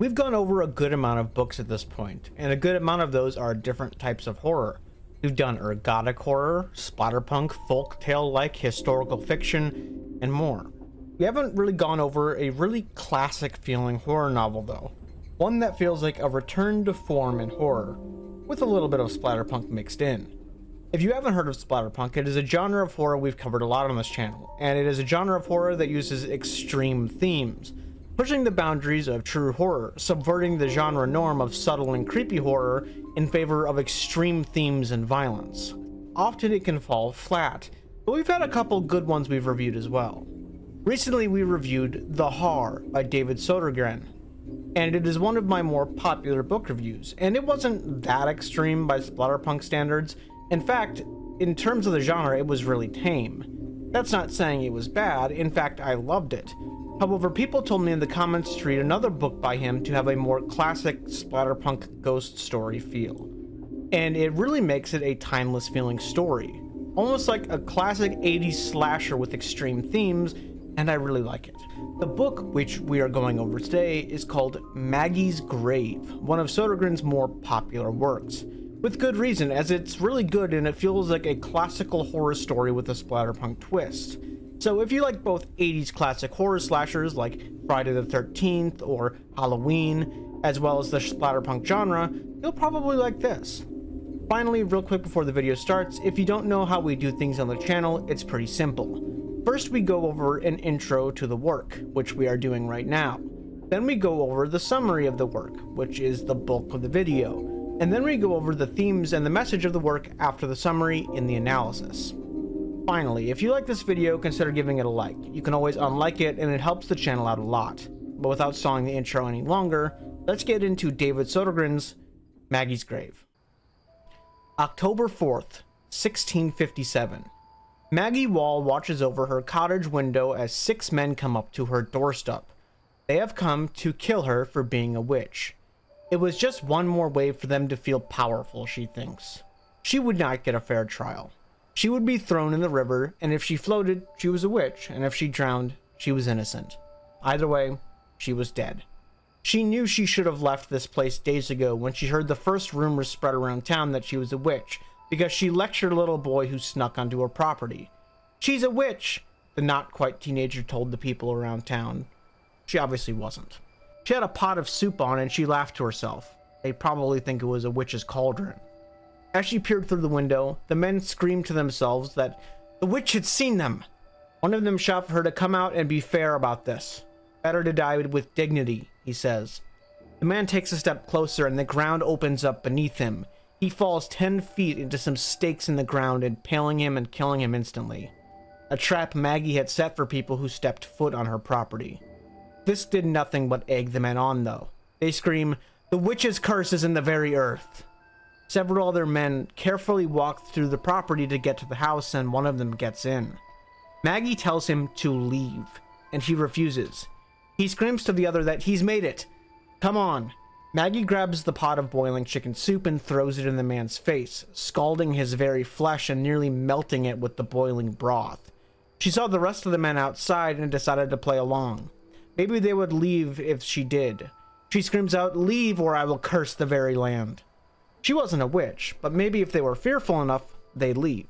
We've gone over a good amount of books at this point, and a good amount of those are different types of horror. We've done ergodic horror, splatterpunk, folktale-like historical fiction, and more. We haven't really gone over a really classic feeling horror novel though. One that feels like a return to form in horror, with a little bit of splatterpunk mixed in. If you haven't heard of splatterpunk, it is a genre of horror we've covered a lot on this channel, and it is a genre of horror that uses extreme themes, pushing the boundaries of true horror, subverting the genre norm of subtle and creepy horror in favor of extreme themes and violence. Often it can fall flat, but we've had a couple good ones we've reviewed as well. Recently we reviewed The Har by David Sodergren, and it is one of my more popular book reviews, and it wasn't that extreme by splatterpunk standards. In fact, in terms of the genre, it was really tame. That's not saying it was bad, in fact I loved it. However, people told me in the comments to read another book by him to have a more classic splatterpunk ghost story feel. And it really makes it a timeless feeling story. Almost like a classic 80s slasher with extreme themes, and I really like it. The book which we are going over today is called Maggie's Grave, one of Sodergren's more popular works. With good reason, as it's really good and it feels like a classical horror story with a splatterpunk twist. So if you like both 80s classic horror slashers like Friday the 13th or Halloween, as well as the splatterpunk genre, you'll probably like this. Finally, real quick before the video starts, if you don't know how we do things on the channel, it's pretty simple. First we go over an intro to the work, which we are doing right now. Then we go over the summary of the work, which is the bulk of the video. And then we go over the themes and the message of the work after the summary in the analysis. Finally, if you like this video, consider giving it a like. You can always unlike it and it helps the channel out a lot. But without stalling the intro any longer, let's get into David Sodergren's Maggie's Grave. October 4th, 1657. Maggie Wall watches over her cottage window as 6 men come up to her doorstep. They have come to kill her for being a witch. It was just one more way for them to feel powerful, she thinks. She would not get a fair trial. She would be thrown in the river, and if she floated, she was a witch, and if she drowned, she was innocent. Either way, she was dead. She knew she should have left this place days ago when she heard the first rumors spread around town that she was a witch, because she lectured a little boy who snuck onto her property. "She's a witch," the not-quite teenager told the people around town. She obviously wasn't. She had a pot of soup on and she laughed to herself. They probably think it was a witch's cauldron. As she peered through the window, the men screamed to themselves that the witch had seen them. One of them shouted for her to come out and be fair about this. "Better to die with dignity," he says. The man takes a step closer and the ground opens up beneath him. He falls 10 feet into some stakes in the ground, impaling him and killing him instantly. A trap Maggie had set for people who stepped foot on her property. This did nothing but egg the men on though. They scream, "The witch's curse is in the very earth." Several other men carefully walk through the property to get to the house, and one of them gets in. Maggie tells him to leave, and he refuses. He screams to the other that he's made it. "Come on." Maggie grabs the pot of boiling chicken soup and throws it in the man's face, scalding his very flesh and nearly melting it with the boiling broth. She saw the rest of the men outside and decided to play along. Maybe they would leave if she did. She screams out, "Leave or I will curse the very land." She wasn't a witch, but maybe if they were fearful enough, they'd leave.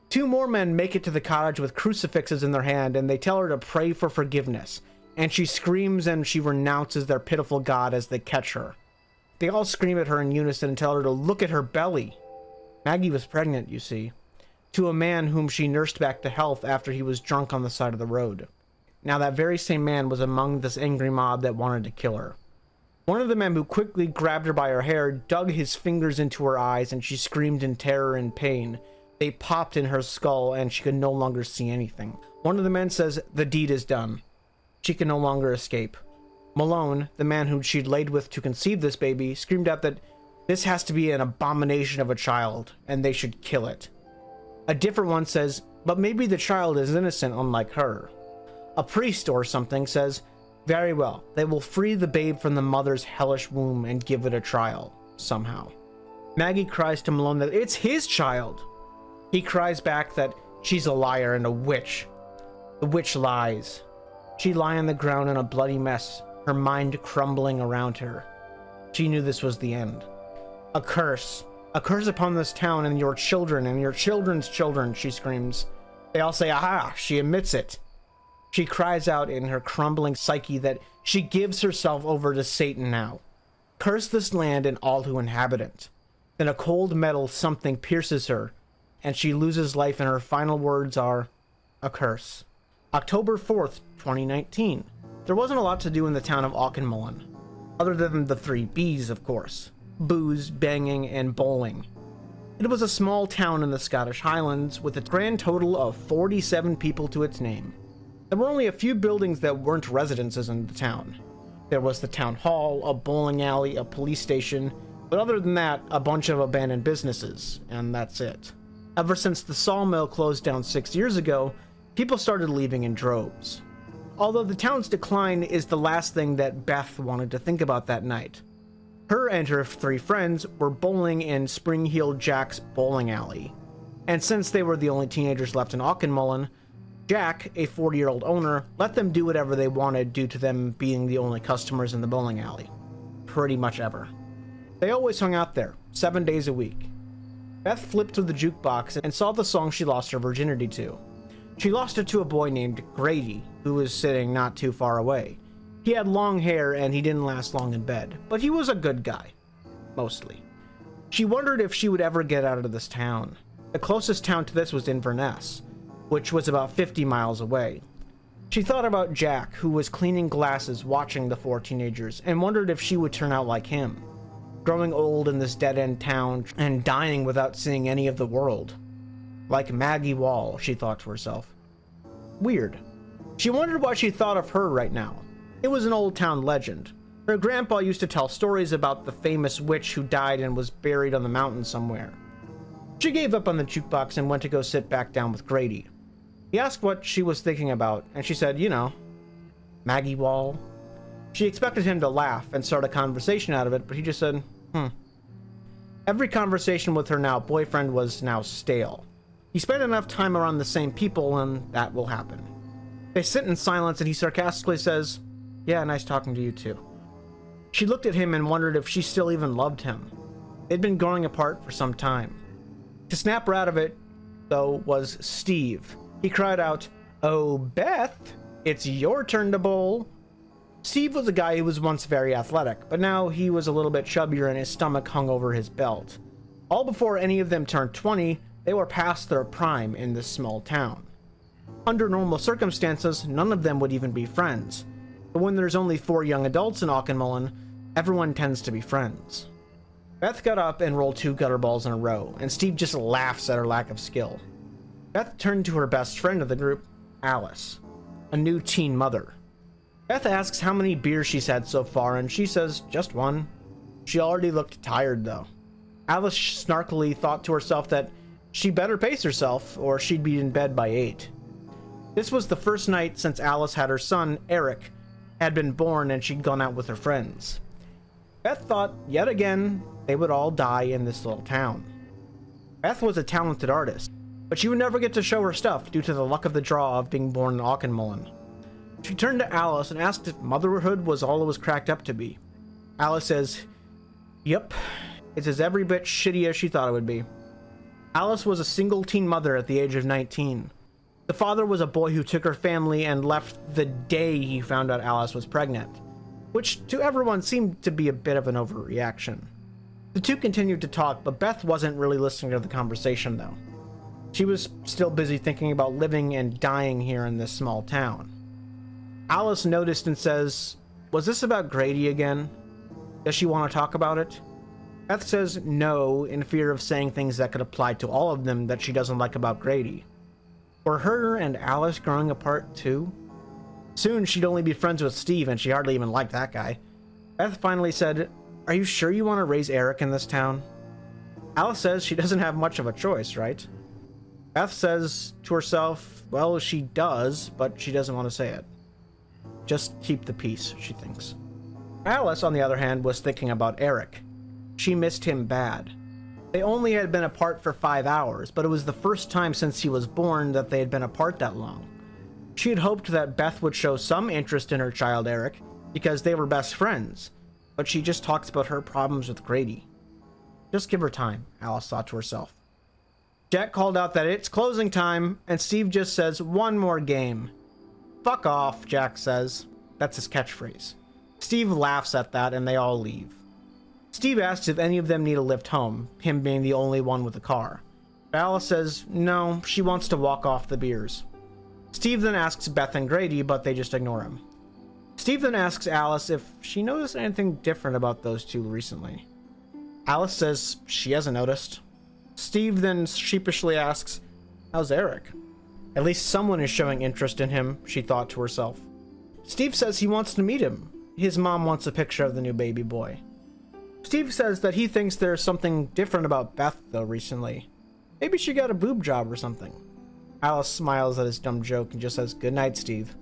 2 more men make it to the cottage with crucifixes in their hand, and they tell her to pray for forgiveness, and she screams and she renounces their pitiful god as they catch her. They all scream at her in unison and tell her to look at her belly. Maggie was pregnant, you see, to a man whom she nursed back to health after he was drunk on the side of the road. Now that very same man was among this angry mob that wanted to kill her. One of the men who quickly grabbed her by her hair dug his fingers into her eyes and she screamed in terror and pain. They popped in her skull and she could no longer see anything. One of the men says, "The deed is done." She can no longer escape. Malone, the man who she'd laid with to conceive this baby, screamed out that this has to be an abomination of a child and they should kill it. A different one says, "But maybe the child is innocent unlike her." A priest or something says, "Very well, they will free the babe from the mother's hellish womb and give it a trial, somehow." Maggie cries to Malone that it's his child. He cries back that she's a liar and a witch. The witch lies. She'd lie on the ground in a bloody mess, her mind crumbling around her. She knew this was the end. A curse upon this town and your children and your children's children, she screams. They all say, aha, she admits it. She cries out in her crumbling psyche that she gives herself over to Satan now. Curse this land and all who inhabit it. Then a cold metal something pierces her, and she loses life, and her final words are, a curse. October 4th, 2019. There wasn't a lot to do in the town of Auchinmullen, other than the 3 B's, of course. Booze, banging, and bowling. It was a small town in the Scottish Highlands with a grand total of 47 people to its name. There were only a few buildings that weren't residences in the town. There was the town hall, a bowling alley, a police station, but other than that, a bunch of abandoned businesses, and that's it. Ever since the sawmill closed down 6 years ago, people started leaving in droves. Although the town's decline is the last thing that Beth wanted to think about that night. Her and her 3 friends were bowling in Spring Heel Jack's bowling alley. And since they were the only teenagers left in Auchinmullen, Jack, a 40-year-old owner, let them do whatever they wanted due to them being the only customers in the bowling alley. Pretty much ever. They always hung out there, 7 days a week. Beth flipped through the jukebox and saw the song she lost her virginity to. She lost it to a boy named Grady, who was sitting not too far away. He had long hair and he didn't last long in bed, but he was a good guy. Mostly. She wondered if she would ever get out of this town. The closest town to this was Inverness, which was about 50 miles away. She thought about Jack, who was cleaning glasses watching the 4 teenagers, and wondered if she would turn out like him, growing old in this dead-end town and dying without seeing any of the world. Like Maggie Wall, she thought to herself. Weird. She wondered what she thought of her right now. It was an old town legend. Her grandpa used to tell stories about the famous witch who died and was buried on the mountain somewhere. She gave up on the jukebox and went to go sit back down with Grady. He asked what she was thinking about, and she said, you know, Maggie Wall. She expected him to laugh and start a conversation out of it, but he just said, Every conversation with her now boyfriend was now stale. He spent enough time around the same people, and that will happen. They sit in silence, and he sarcastically says, yeah, nice talking to you too. She looked at him and wondered if she still even loved him. They'd been growing apart for some time. To snap her out of it, though, was Steve. He cried out, oh, Beth, it's your turn to bowl. Steve was a guy who was once very athletic, but now he was a little bit chubbier and his stomach hung over his belt. All before any of them turned 20, they were past their prime in this small town. Under normal circumstances, none of them would even be friends. But when there's only 4 young adults in Auchinmullen, everyone tends to be friends. Beth got up and rolled 2 gutter balls in a row, and Steve just laughs at her lack of skill. Beth turned to her best friend of the group, Alice, a new teen mother. Beth asks how many beers she's had so far, and she says just 1. She already looked tired, though. Alice snarkily thought to herself that she better pace herself, or she'd be in bed by 8. This was the first night since Alice had her son, Eric, had been born and she'd gone out with her friends. Beth thought, yet again, they would all die in this little town. Beth was a talented artist, but she would never get to show her stuff due to the luck of the draw of being born in Auchinmullen. She turned to Alice and asked if motherhood was all it was cracked up to be. Alice says, yep, it's as every bit shitty as she thought it would be. Alice was a single teen mother at the age of 19. The father was a boy who took her family and left the day he found out Alice was pregnant, which to everyone seemed to be a bit of an overreaction. The two continued to talk, but Beth wasn't really listening to the conversation though. She was still busy thinking about living and dying here in this small town. Alice noticed and says, was this about Grady again? Does she want to talk about it? Beth says no, in fear of saying things that could apply to all of them that she doesn't like about Grady. Were her and Alice growing apart too? Soon she'd only be friends with Steve, and she hardly even liked that guy. Beth finally said, are you sure you want to raise Eric in this town? Alice says she doesn't have much of a choice, right? Beth says to herself, well, she does, but she doesn't want to say it. Just keep the peace, she thinks. Alice, on the other hand, was thinking about Eric. She missed him bad. They only had been apart for 5 hours, but it was the first time since he was born that they had been apart that long. She had hoped that Beth would show some interest in her child Eric, because they were best friends, but she just talks about her problems with Grady. Just give her time, Alice thought to herself. Jack called out that it's closing time, and Steve just says, one more game. Fuck off, Jack says. That's his catchphrase. Steve laughs at that, and they all leave. Steve asks if any of them need a lift home, him being the only one with a car. Alice says no, she wants to walk off the beers. Steve then asks Beth and Grady, but they just ignore him. Steve then asks Alice if she noticed anything different about those two recently. Alice says she hasn't noticed. Steve then sheepishly asks, how's Eric? At least someone is showing interest in him, she thought to herself. Steve says he wants to meet him. His mom wants a picture of the new baby boy. Steve says that he thinks there's something different about Beth, though, recently. Maybe she got a boob job or something. Alice smiles at his dumb joke and just says, good night, Steve.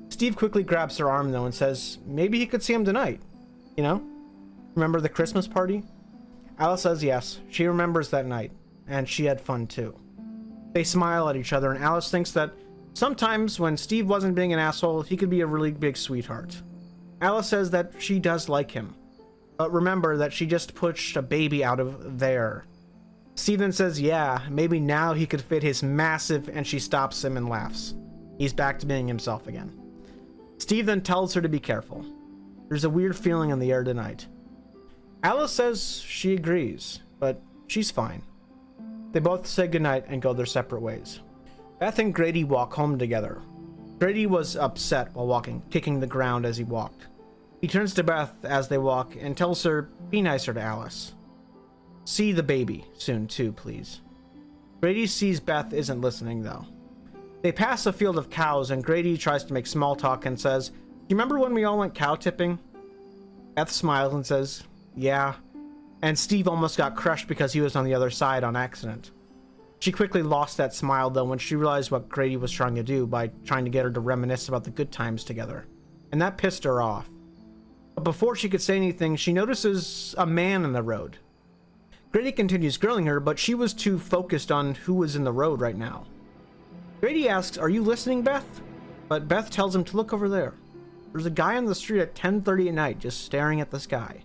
Steve quickly grabs her arm, though, and says maybe he could see him tonight. You know? Remember the Christmas party? Alice says yes, she remembers that night, and she had fun too. They smile at each other, and Alice thinks that sometimes when Steve wasn't being an asshole, he could be a really big sweetheart. Alice says that she does like him, but remember that she just pushed a baby out of there. Steve then says yeah, maybe now he could fit his massive, and she stops him and laughs. He's back to being himself again. Steve then tells her to be careful. There's a weird feeling in the air tonight. Alice says she agrees, but she's fine. They both say goodnight and go their separate ways. Beth and Grady walk home together. Grady was upset while walking, kicking the ground as he walked. He turns to Beth as they walk and tells her, be nicer to Alice. See the baby soon too, please. Grady sees Beth isn't listening though. They pass a field of cows and Grady tries to make small talk and says, you remember when we all went cow tipping? Beth smiles and says, yeah. And Steve almost got crushed because he was on the other side on accident. She quickly lost that smile though when she realized what Grady was trying to do by trying to get her to reminisce about the good times together. And that pissed her off. But before she could say anything, she notices a man in the road. Grady continues grilling her, but she was too focused on who was in the road right now. Grady asks, are you listening, Beth? But Beth tells him to look over there. There's a guy on the street at 10:30 at night just staring at the sky.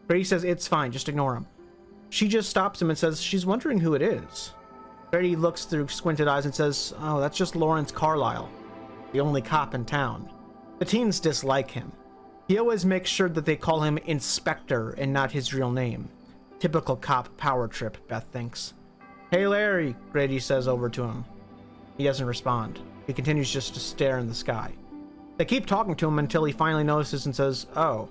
Grady says it's fine, just ignore him. She just stops him and says she's wondering who it is. Grady looks through squinted eyes and says, oh, that's just Lawrence Carlisle, the only cop in town. The teens dislike him. He always makes sure that they call him Inspector and not his real name. Typical cop power trip, Beth thinks. Hey Larry, Grady says over to him. He doesn't respond. He continues just to stare in the sky. They keep talking to him until he finally notices and says, oh.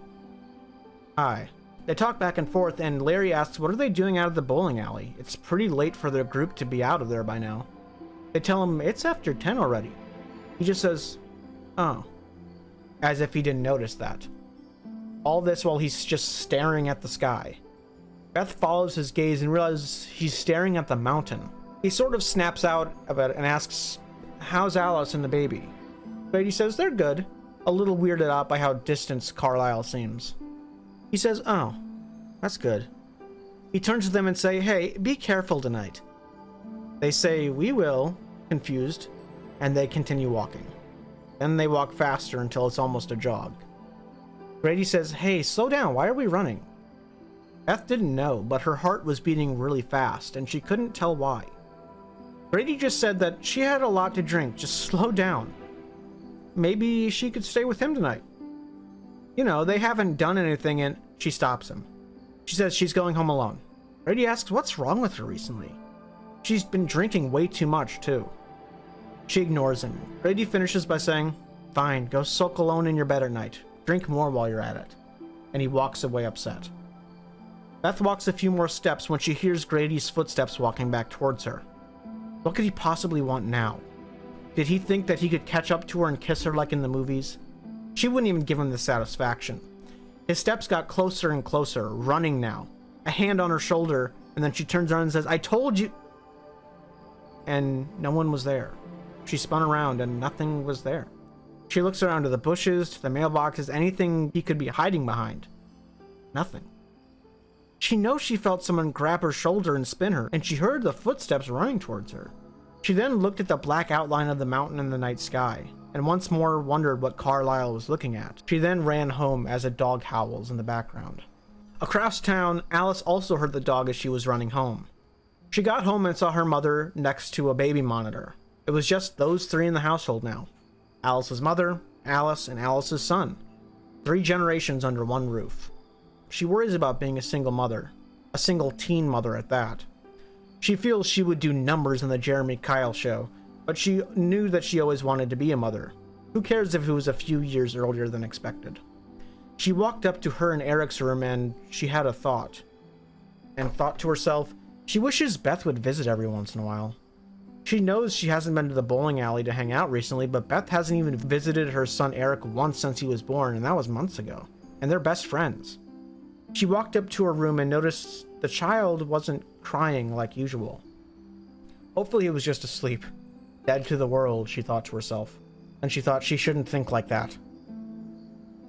Hi. They talk back and forth, and Larry asks what are they doing out of the bowling alley? It's pretty late for their group to be out of there by now. They tell him it's after 10 already. He just says, oh. As if he didn't notice that. All this while he's just staring at the sky. Beth follows his gaze and realizes he's staring at the mountain. He sort of snaps out of it and asks, how's Alice and the baby? Grady says they're good, a little weirded out by how distant Carlisle seems. He says, oh, that's good. He turns to them and say, hey, be careful tonight. They say, we will, confused, and they continue walking. Then they walk faster until it's almost a jog. Grady says, hey, slow down, why are we running? Beth didn't know, but her heart was beating really fast, and she couldn't tell why. Grady just said that she had a lot to drink, just slow down. Maybe she could stay with him tonight. You know, they haven't done anything and she stops him. She says she's going home alone. Grady asks what's wrong with her recently. She's been drinking way too much, too. She ignores him. Grady finishes by saying, fine, go sulk alone in your bed at night. Drink more while you're at it. And he walks away upset. Beth walks a few more steps when she hears Grady's footsteps walking back towards her. What could he possibly want now? Did he think that he could catch up to her and kiss her like in the movies? She wouldn't even give him the satisfaction. His steps got closer and closer, running now. A hand on her shoulder, and then she turns around and says, I told you! And no one was there. She spun around and nothing was there. She looks around to the bushes, to the mailboxes, anything he could be hiding behind. Nothing. She knows she felt someone grab her shoulder and spin her, and she heard the footsteps running towards her. She then looked at the black outline of the mountain in the night sky. and once more wondered what Carlisle was looking at. She then ran home as a dog howls in the background. Across town, Alice also heard the dog as she was running home. She got home and saw her mother next to a baby monitor. It was just those three in the household now. Alice's mother, Alice, and Alice's son. 3 generations under one roof. She worries about being a single mother. A single teen mother at that. She feels she would do numbers in the Jeremy Kyle show, but she knew that she always wanted to be a mother. Who cares if it was a few years earlier than expected? She walked up to her and Eric's room and she had a thought. And thought to herself, she wishes Beth would visit every once in a while. She knows she hasn't been to the bowling alley to hang out recently, but Beth hasn't even visited her son Eric once since he was born, and that was months ago. And they're best friends. She walked up to her room and noticed the child wasn't crying like usual. Hopefully he was just asleep. Dead to the world, she thought to herself. And she thought she shouldn't think like that.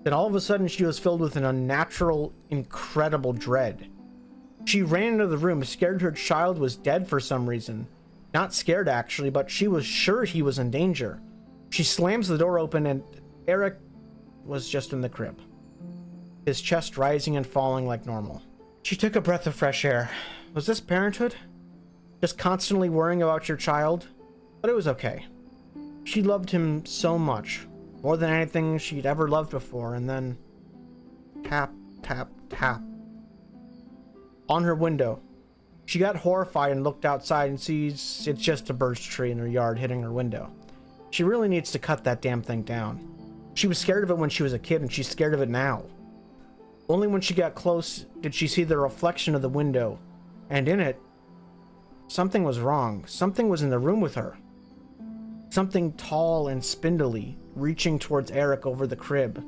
Then all of a sudden she was filled with an unnatural, incredible dread. She ran into the room, scared her child was dead for some reason. Not scared actually, but she was sure he was in danger. She slams the door open and Eric was just in the crib. His chest rising and falling like normal. She took a breath of fresh air. Was this parenthood? Just constantly worrying about your child? But it was okay. She loved him so much. More than anything she'd ever loved before, and then... Tap, tap, tap. On her window. She got horrified and looked outside and sees it's just a birch tree in her yard hitting her window. She really needs to cut that damn thing down. She was scared of it when she was a kid, and she's scared of it now. Only when she got close did she see the reflection of the window, and in it, something was wrong. Something was in the room with her. Something tall and spindly, reaching towards Eric over the crib.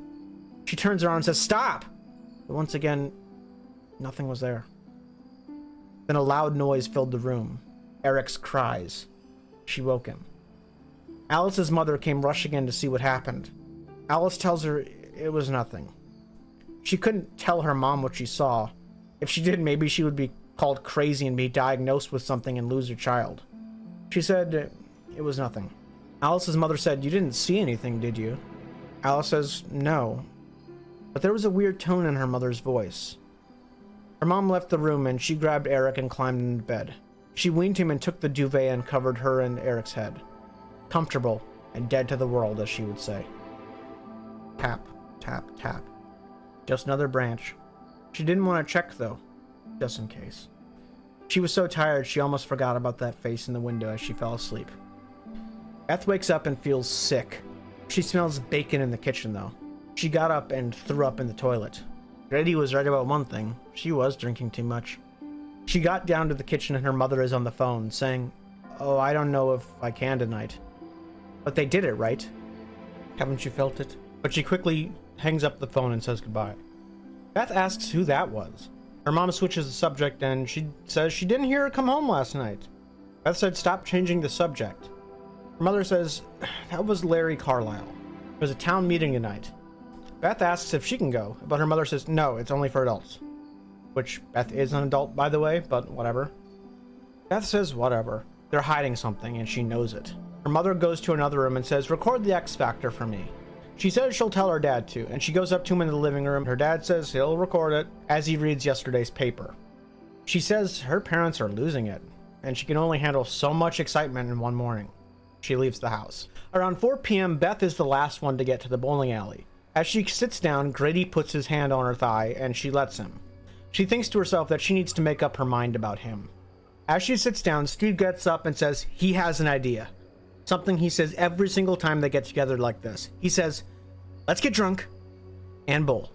She turns around and says, "Stop!" But once again, nothing was there. Then a loud noise filled the room. Eric's cries. She woke him. Alice's mother came rushing in to see what happened. Alice tells her it was nothing. She couldn't tell her mom what she saw. If she did, maybe she would be called crazy and be diagnosed with something and lose her child. She said it was nothing. Alice's mother said, "You didn't see anything, did you?" Alice says, "No." But there was a weird tone in her mother's voice. Her mom left the room and she grabbed Eric and climbed into bed. She weaned him and took the duvet and covered her and Eric's head. Comfortable and dead to the world, as she would say. Tap, tap, tap. Just another branch. She didn't want to check though, just in case. She was so tired she almost forgot about that face in the window as she fell asleep. Beth wakes up and feels sick. She smells bacon in the kitchen though. She got up and threw up in the toilet. Grady was right about one thing. She was drinking too much. She got down to the kitchen and her mother is on the phone saying, "Oh, I don't know if I can tonight." But they did it, right? Haven't you felt it? But she quickly hangs up the phone and says goodbye. Beth asks who that was. Her mom switches the subject and she says she didn't hear her come home last night. Beth said stop changing the subject. Her mother says that was Larry Carlisle. There's a town meeting tonight. Beth asks if she can go, but her mother says no, it's only for adults. Which Beth is an adult, by the way, but whatever. Beth says whatever. They're hiding something and she knows it. Her mother goes to another room and says, "Record the X Factor for me." She says she'll tell her dad to, and she goes up to him in the living room. Her dad says he'll record it as he reads yesterday's paper. She says her parents are losing it, and she can only handle so much excitement in one morning. She leaves the house. Around 4 p.m., Beth is the last one to get to the bowling alley. As she sits down, Grady puts his hand on her thigh, and she lets him. She thinks to herself that she needs to make up her mind about him. As she sits down, Steve gets up and says he has an idea. Something he says every single time they get together like this. He says, "Let's get drunk and bowl."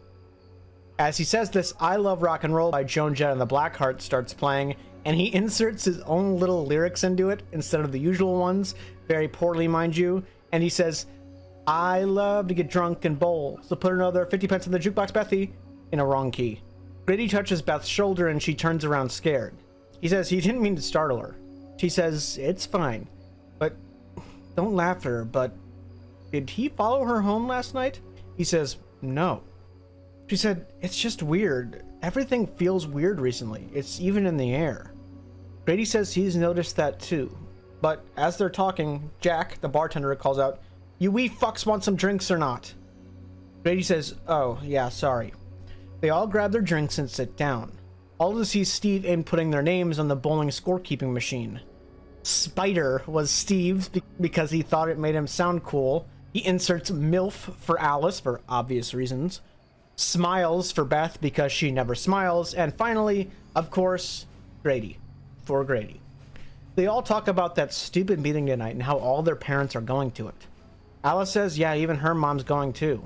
As he says this, "I Love Rock and Roll" by Joan Jett and the Blackhearts starts playing, and he inserts his own little lyrics into it instead of the usual ones, very poorly, mind you, and he says, "I love to get drunk and bowl, so put another 50 pence in the jukebox, Bethy," in a wrong key. Grady touches Beth's shoulder and she turns around scared. He says he didn't mean to startle her. She says it's fine, but don't laugh at her, but did he follow her home last night? He says no. She said, "It's just weird. Everything feels weird recently. It's even in the air." Grady says he's noticed that too. But as they're talking, Jack, the bartender, calls out, You wee fucks want some drinks or not? Grady says, oh, yeah, sorry. They all grab their drinks and sit down. All to see Steve inputting their names on the bowling scorekeeping machine. Spider was Steve's because he thought it made him sound cool. He inserts MILF for Alice for obvious reasons. Smiles for Beth because she never smiles. And finally, of course, Grady for Grady. They all talk about that stupid meeting tonight and how all their parents are going to it. Alice says, yeah, even her mom's going too.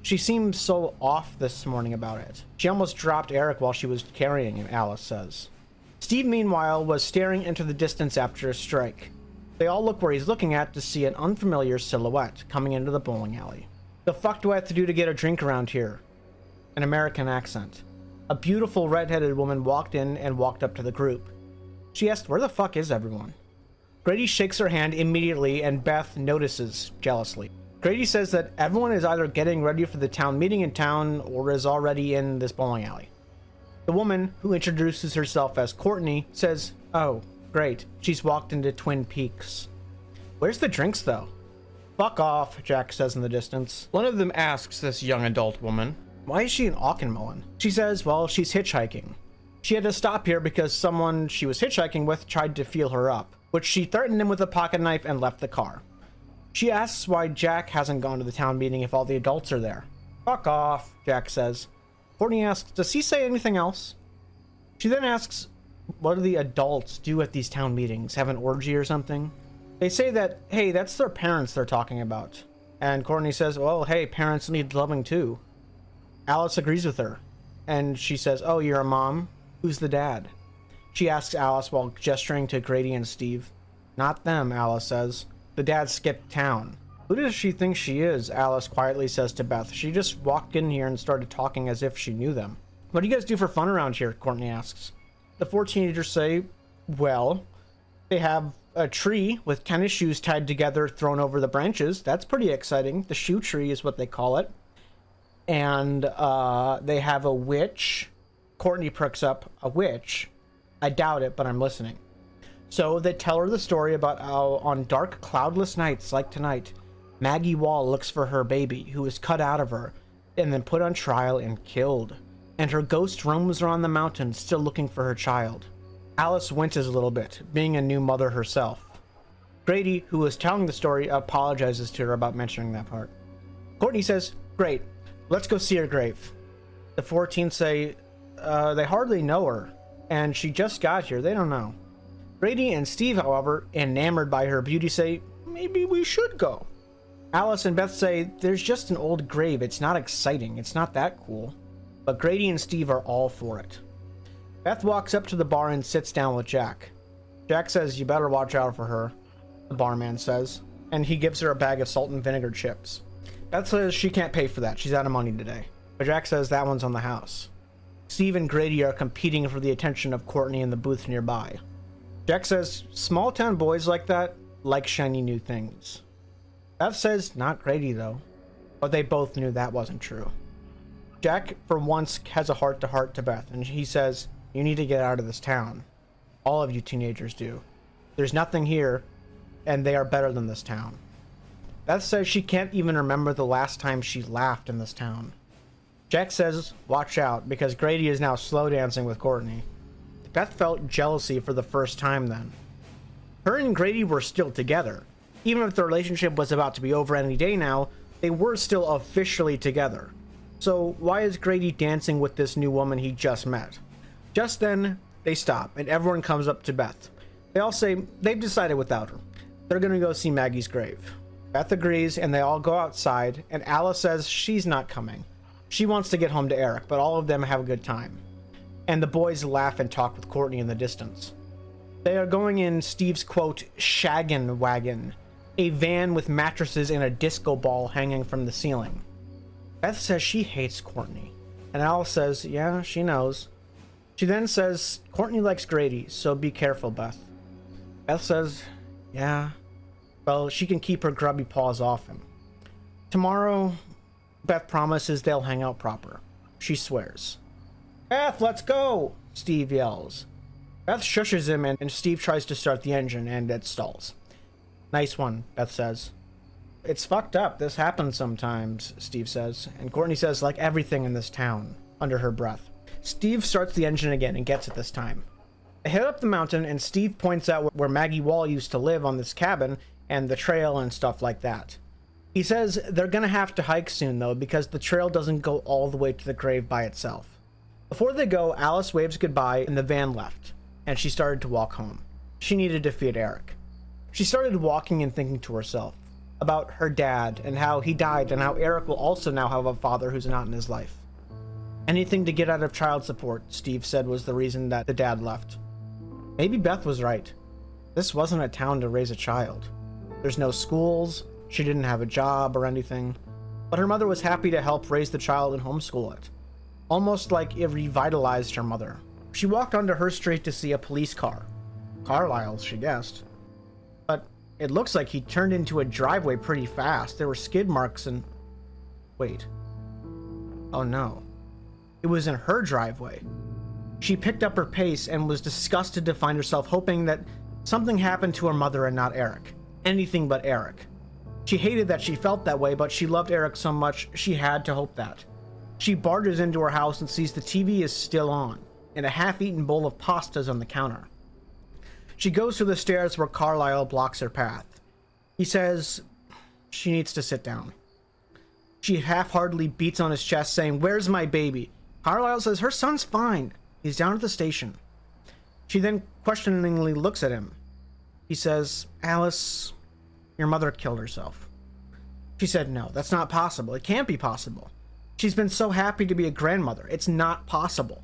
She seems so off this morning about it. She almost dropped Eric while she was carrying him, Alice says. Steve, meanwhile, was staring into the distance after a strike. They all look where he's looking at to see an unfamiliar silhouette coming into the bowling alley. The fuck do I have to do to get a drink around here? An American accent. A beautiful red-headed woman walked in and walked up to the group. She asked, where the fuck is everyone? Grady shakes her hand immediately and Beth notices jealously. Grady says that everyone is either getting ready for the town meeting in town or is already in this bowling alley. The woman, who introduces herself as Courtney, says, oh, great, she's walked into Twin Peaks. Where's the drinks, though? Fuck off, Jack says in the distance. One of them asks this young adult woman, why is she in Auchinmullen? She says, well, she's hitchhiking. She had to stop here because someone she was hitchhiking with tried to feel her up, which she threatened him with a pocket knife and left the car. She asks why Jack hasn't gone to the town meeting if all the adults are there. Fuck off, Jack says. Courtney asks, does he say anything else? She then asks, what do the adults do at these town meetings? Have an orgy or something? They say that, hey, that's their parents they're talking about. And Courtney says, well, hey, parents need loving too. Alice agrees with her. And she says, oh, you're a mom? Who's the dad? She asks Alice while gesturing to Grady and Steve. Not them, Alice says. The dad skipped town. Who does she think she is? Alice quietly says to Beth. She just walked in here and started talking as if she knew them. What do you guys do for fun around here? Courtney asks. The 4 teenagers say, well, they have a tree with tennis shoes tied together thrown over the branches. That's pretty exciting. The shoe tree is what they call it. And they have a witch. Courtney perks up. A witch? I doubt it, but I'm listening. So they tell her the story about how on dark, cloudless nights like tonight, Maggie Wall looks for her baby, who is cut out of her, and then put on trial and killed. And her ghost roams around the mountain, still looking for her child. Alice winces a little bit, being a new mother herself. Grady, who was telling the story, apologizes to her about mentioning that part. Courtney says, great, let's go see her grave. The 14 say, they hardly know her, and she just got here, they don't know. Grady and Steve, however, enamored by her beauty, say, maybe we should go. Alice and Beth say, there's just an old grave, it's not exciting, it's not that cool. But Grady and Steve are all for it. Beth walks up to the bar and sits down with Jack. Jack says, you better watch out for her, the barman says, and he gives her a bag of salt and vinegar chips. Beth says she can't pay for that, she's out of money today. But Jack says that one's on the house. Steve and Grady are competing for the attention of Courtney in the booth nearby. Jack says, small town boys like that like shiny new things. Beth says, not Grady though. But they both knew that wasn't true. Jack, for once, has a heart-to-heart to Beth, and he says, you need to get out of this town. All of you teenagers do. There's nothing here, and they are better than this town. Beth says she can't even remember the last time she laughed in this town. Jack says, watch out, because Grady is now slow dancing with Courtney. Beth felt jealousy for the first time then. Her and Grady were still together. Even if the relationship was about to be over any day now, they were still officially together. So why is Grady dancing with this new woman he just met? Just then, they stop, and everyone comes up to Beth. They all say they've decided without her. They're gonna go see Maggie's grave. Beth agrees, and they all go outside, and Alice says she's not coming. She wants to get home to Eric, but all of them have a good time. And the boys laugh and talk with Courtney in the distance. They are going in Steve's, quote, shaggin' wagon, a van with mattresses and a disco ball hanging from the ceiling. Beth says she hates Courtney, and Alice says, yeah, she knows. She then says, Courtney likes Grady, so be careful, Beth. Beth says, yeah, well, she can keep her grubby paws off him. Tomorrow, Beth promises they'll hang out proper. She swears. Beth, let's go, Steve yells. Beth shushes him, and Steve tries to start the engine, and it stalls. Nice one, Beth says. It's fucked up. This happens sometimes, Steve says. And Courtney says, like everything in this town, under her breath. Steve starts the engine again and gets it this time. They head up the mountain, and Steve points out where Maggie Wall used to live on this cabin, and the trail and stuff like that. He says they're gonna have to hike soon, though, because the trail doesn't go all the way to the grave by itself. Before they go, Alice waves goodbye, and the van left, and she started to walk home. She needed to feed Eric. She started walking and thinking to herself about her dad and how he died, and how Eric will also now have a father who's not in his life. Anything to get out of child support, Steve said, was the reason that the dad left. Maybe Beth was right. This wasn't a town to raise a child. There's no schools, she didn't have a job or anything, but her mother was happy to help raise the child and homeschool it. Almost like it revitalized her mother. She walked onto her street to see a police car. Carlisle's, she guessed. But it looks like he turned into a driveway pretty fast. There were skid marks and... Wait. Oh no. It was in her driveway. She picked up her pace and was disgusted to find herself hoping that something happened to her mother and not Eric. Anything but Eric. She hated that she felt that way, but she loved Eric so much she had to hope that. She barges into her house and sees the TV is still on, and a half-eaten bowl of pastas on the counter. She goes to the stairs where Carlisle blocks her path. He says she needs to sit down. She half-heartedly beats on his chest, saying, "Where's my baby?" Carlisle says her son's fine. He's down at the station. She then questioningly looks at him. He says, "Alice, your mother killed herself." She said, "No, that's not possible. It can't be possible. She's been so happy to be a grandmother. It's not possible."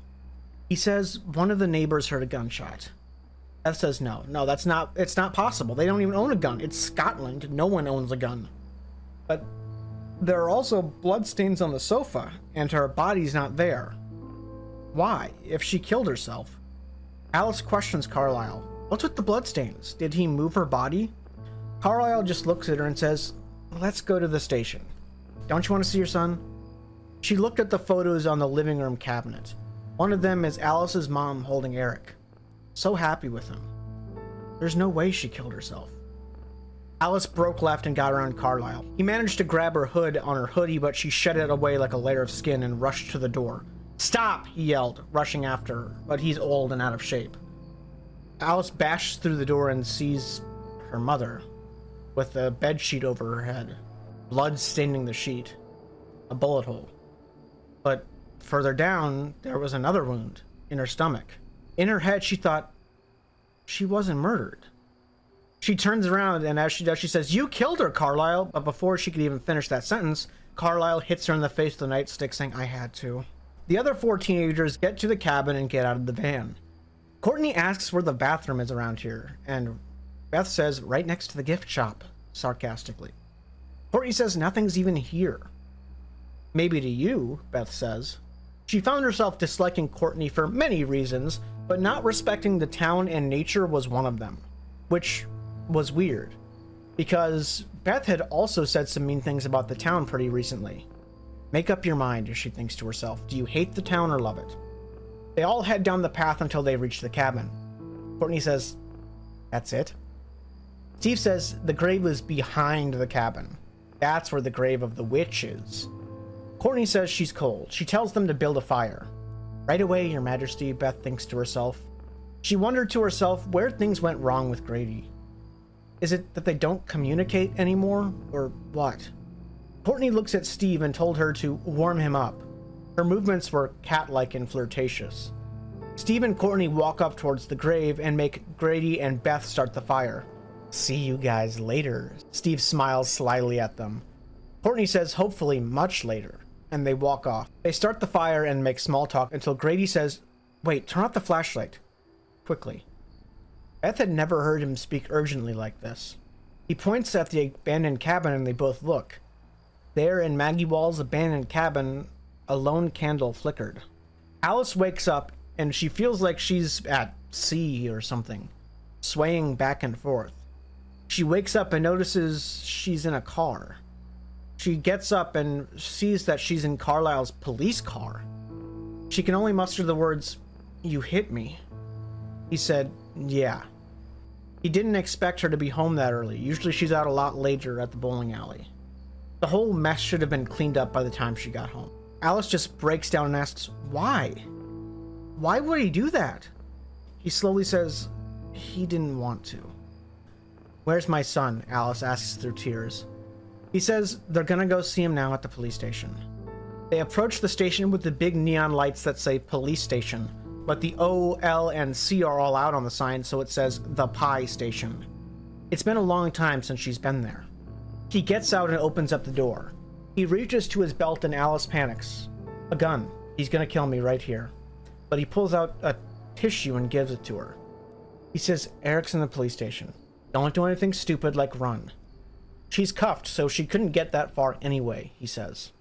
He says one of the neighbors heard a gunshot. Beth says, no, it's not possible. They don't even own a gun. It's Scotland. No one owns a gun. But there are also bloodstains on the sofa, and her body's not there. Why, if she killed herself? Alice questions Carlisle. What's with the bloodstains? Did he move her body? Carlisle just looks at her and says, "Let's go to the station. Don't you want to see your son?" She looked at the photos on the living room cabinet. One of them is Alice's mom holding Eric. So happy with him. There's no way she killed herself. Alice broke left and got around Carlisle. He managed to grab her hood on her hoodie, but she shed it away like a layer of skin and rushed to the door. "Stop!" he yelled, rushing after her, but he's old and out of shape. Alice bashes through the door and sees her mother, with a bedsheet over her head, blood staining the sheet, a bullet hole. But further down, there was another wound, in her stomach. In her head, she thought she wasn't murdered. She turns around, and as she does, she says, "You killed her, Carlisle!" But before she could even finish that sentence, Carlisle hits her in the face with a nightstick, saying, "I had to." The other 4 teenagers get to the cabin and get out of the van. Courtney asks where the bathroom is around here, and Beth says, "Right next to the gift shop," sarcastically. Courtney says, "Nothing's even here." "Maybe to you," Beth says. She found herself disliking Courtney for many reasons, but not respecting the town and nature was one of them, which was weird, because Beth had also said some mean things about the town pretty recently. Make up your mind, she thinks to herself. Do you hate the town or love it? They all head down the path until they reach the cabin. Courtney says, "That's it?" Steve says the grave is behind the cabin. That's where the grave of the witch is. Courtney says she's cold. She tells them to build a fire. "Right away, Your Majesty," Beth thinks to herself. She wondered to herself where things went wrong with Grady. Is it that they don't communicate anymore, or what? Courtney looks at Steve and told her to warm him up. Her movements were cat-like and flirtatious. Steve and Courtney walk up towards the grave and make Grady and Beth start the fire. "See you guys later." Steve smiles slyly at them. Courtney says hopefully much later, and they walk off. They start the fire and make small talk until Grady says, "Wait, turn off the flashlight." Quickly. Beth had never heard him speak urgently like this. He points at the abandoned cabin and they both look. There in Maggie Wall's abandoned cabin, a lone candle flickered. Alice wakes up and she feels like she's at sea or something, swaying back and forth. She wakes up and notices she's in a car. She gets up and sees that she's in Carlisle's police car. She can only muster the words, "You hit me." He said, "Yeah." He didn't expect her to be home that early. Usually she's out a lot later at the bowling alley. The whole mess should have been cleaned up by the time she got home. Alice just breaks down and asks, why? Why would he do that? He slowly says, he didn't want to. Where's my son? Alice asks through tears. He says they're gonna go see him now at the police station. They approach the station with the big neon lights that say police station, but the O, L, and C are all out on the sign, so it says the Pie Station. It's been a long time since she's been there. He gets out and opens up the door. He reaches to his belt and Alice panics. A gun. He's gonna kill me right here. But he pulls out a tissue and gives it to her. He says, Eric's in the police station. Don't do anything stupid like run. She's cuffed, so she couldn't get that far anyway, he says.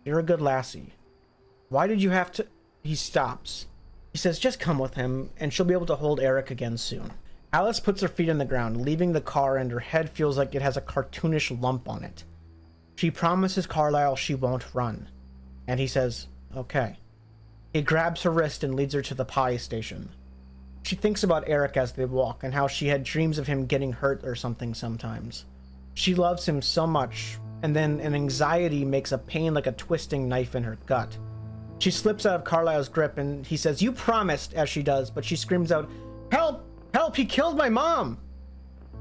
You're a good lassie. Why did you have to... He stops. He says, just come with him, and she'll be able to hold Eric again soon. Alice puts her feet on the ground, leaving the car, and her head feels like it has a cartoonish lump on it. She promises Carlisle she won't run. And he says, okay. He grabs her wrist and leads her to the Pie Station. She thinks about Eric as they walk, and how she had dreams of him getting hurt or something sometimes. She loves him so much, and then an anxiety makes a pain like a twisting knife in her gut. She slips out of Carlisle's grip, and he says, you promised, as she does, but she screams out, help! Help! He killed my mom!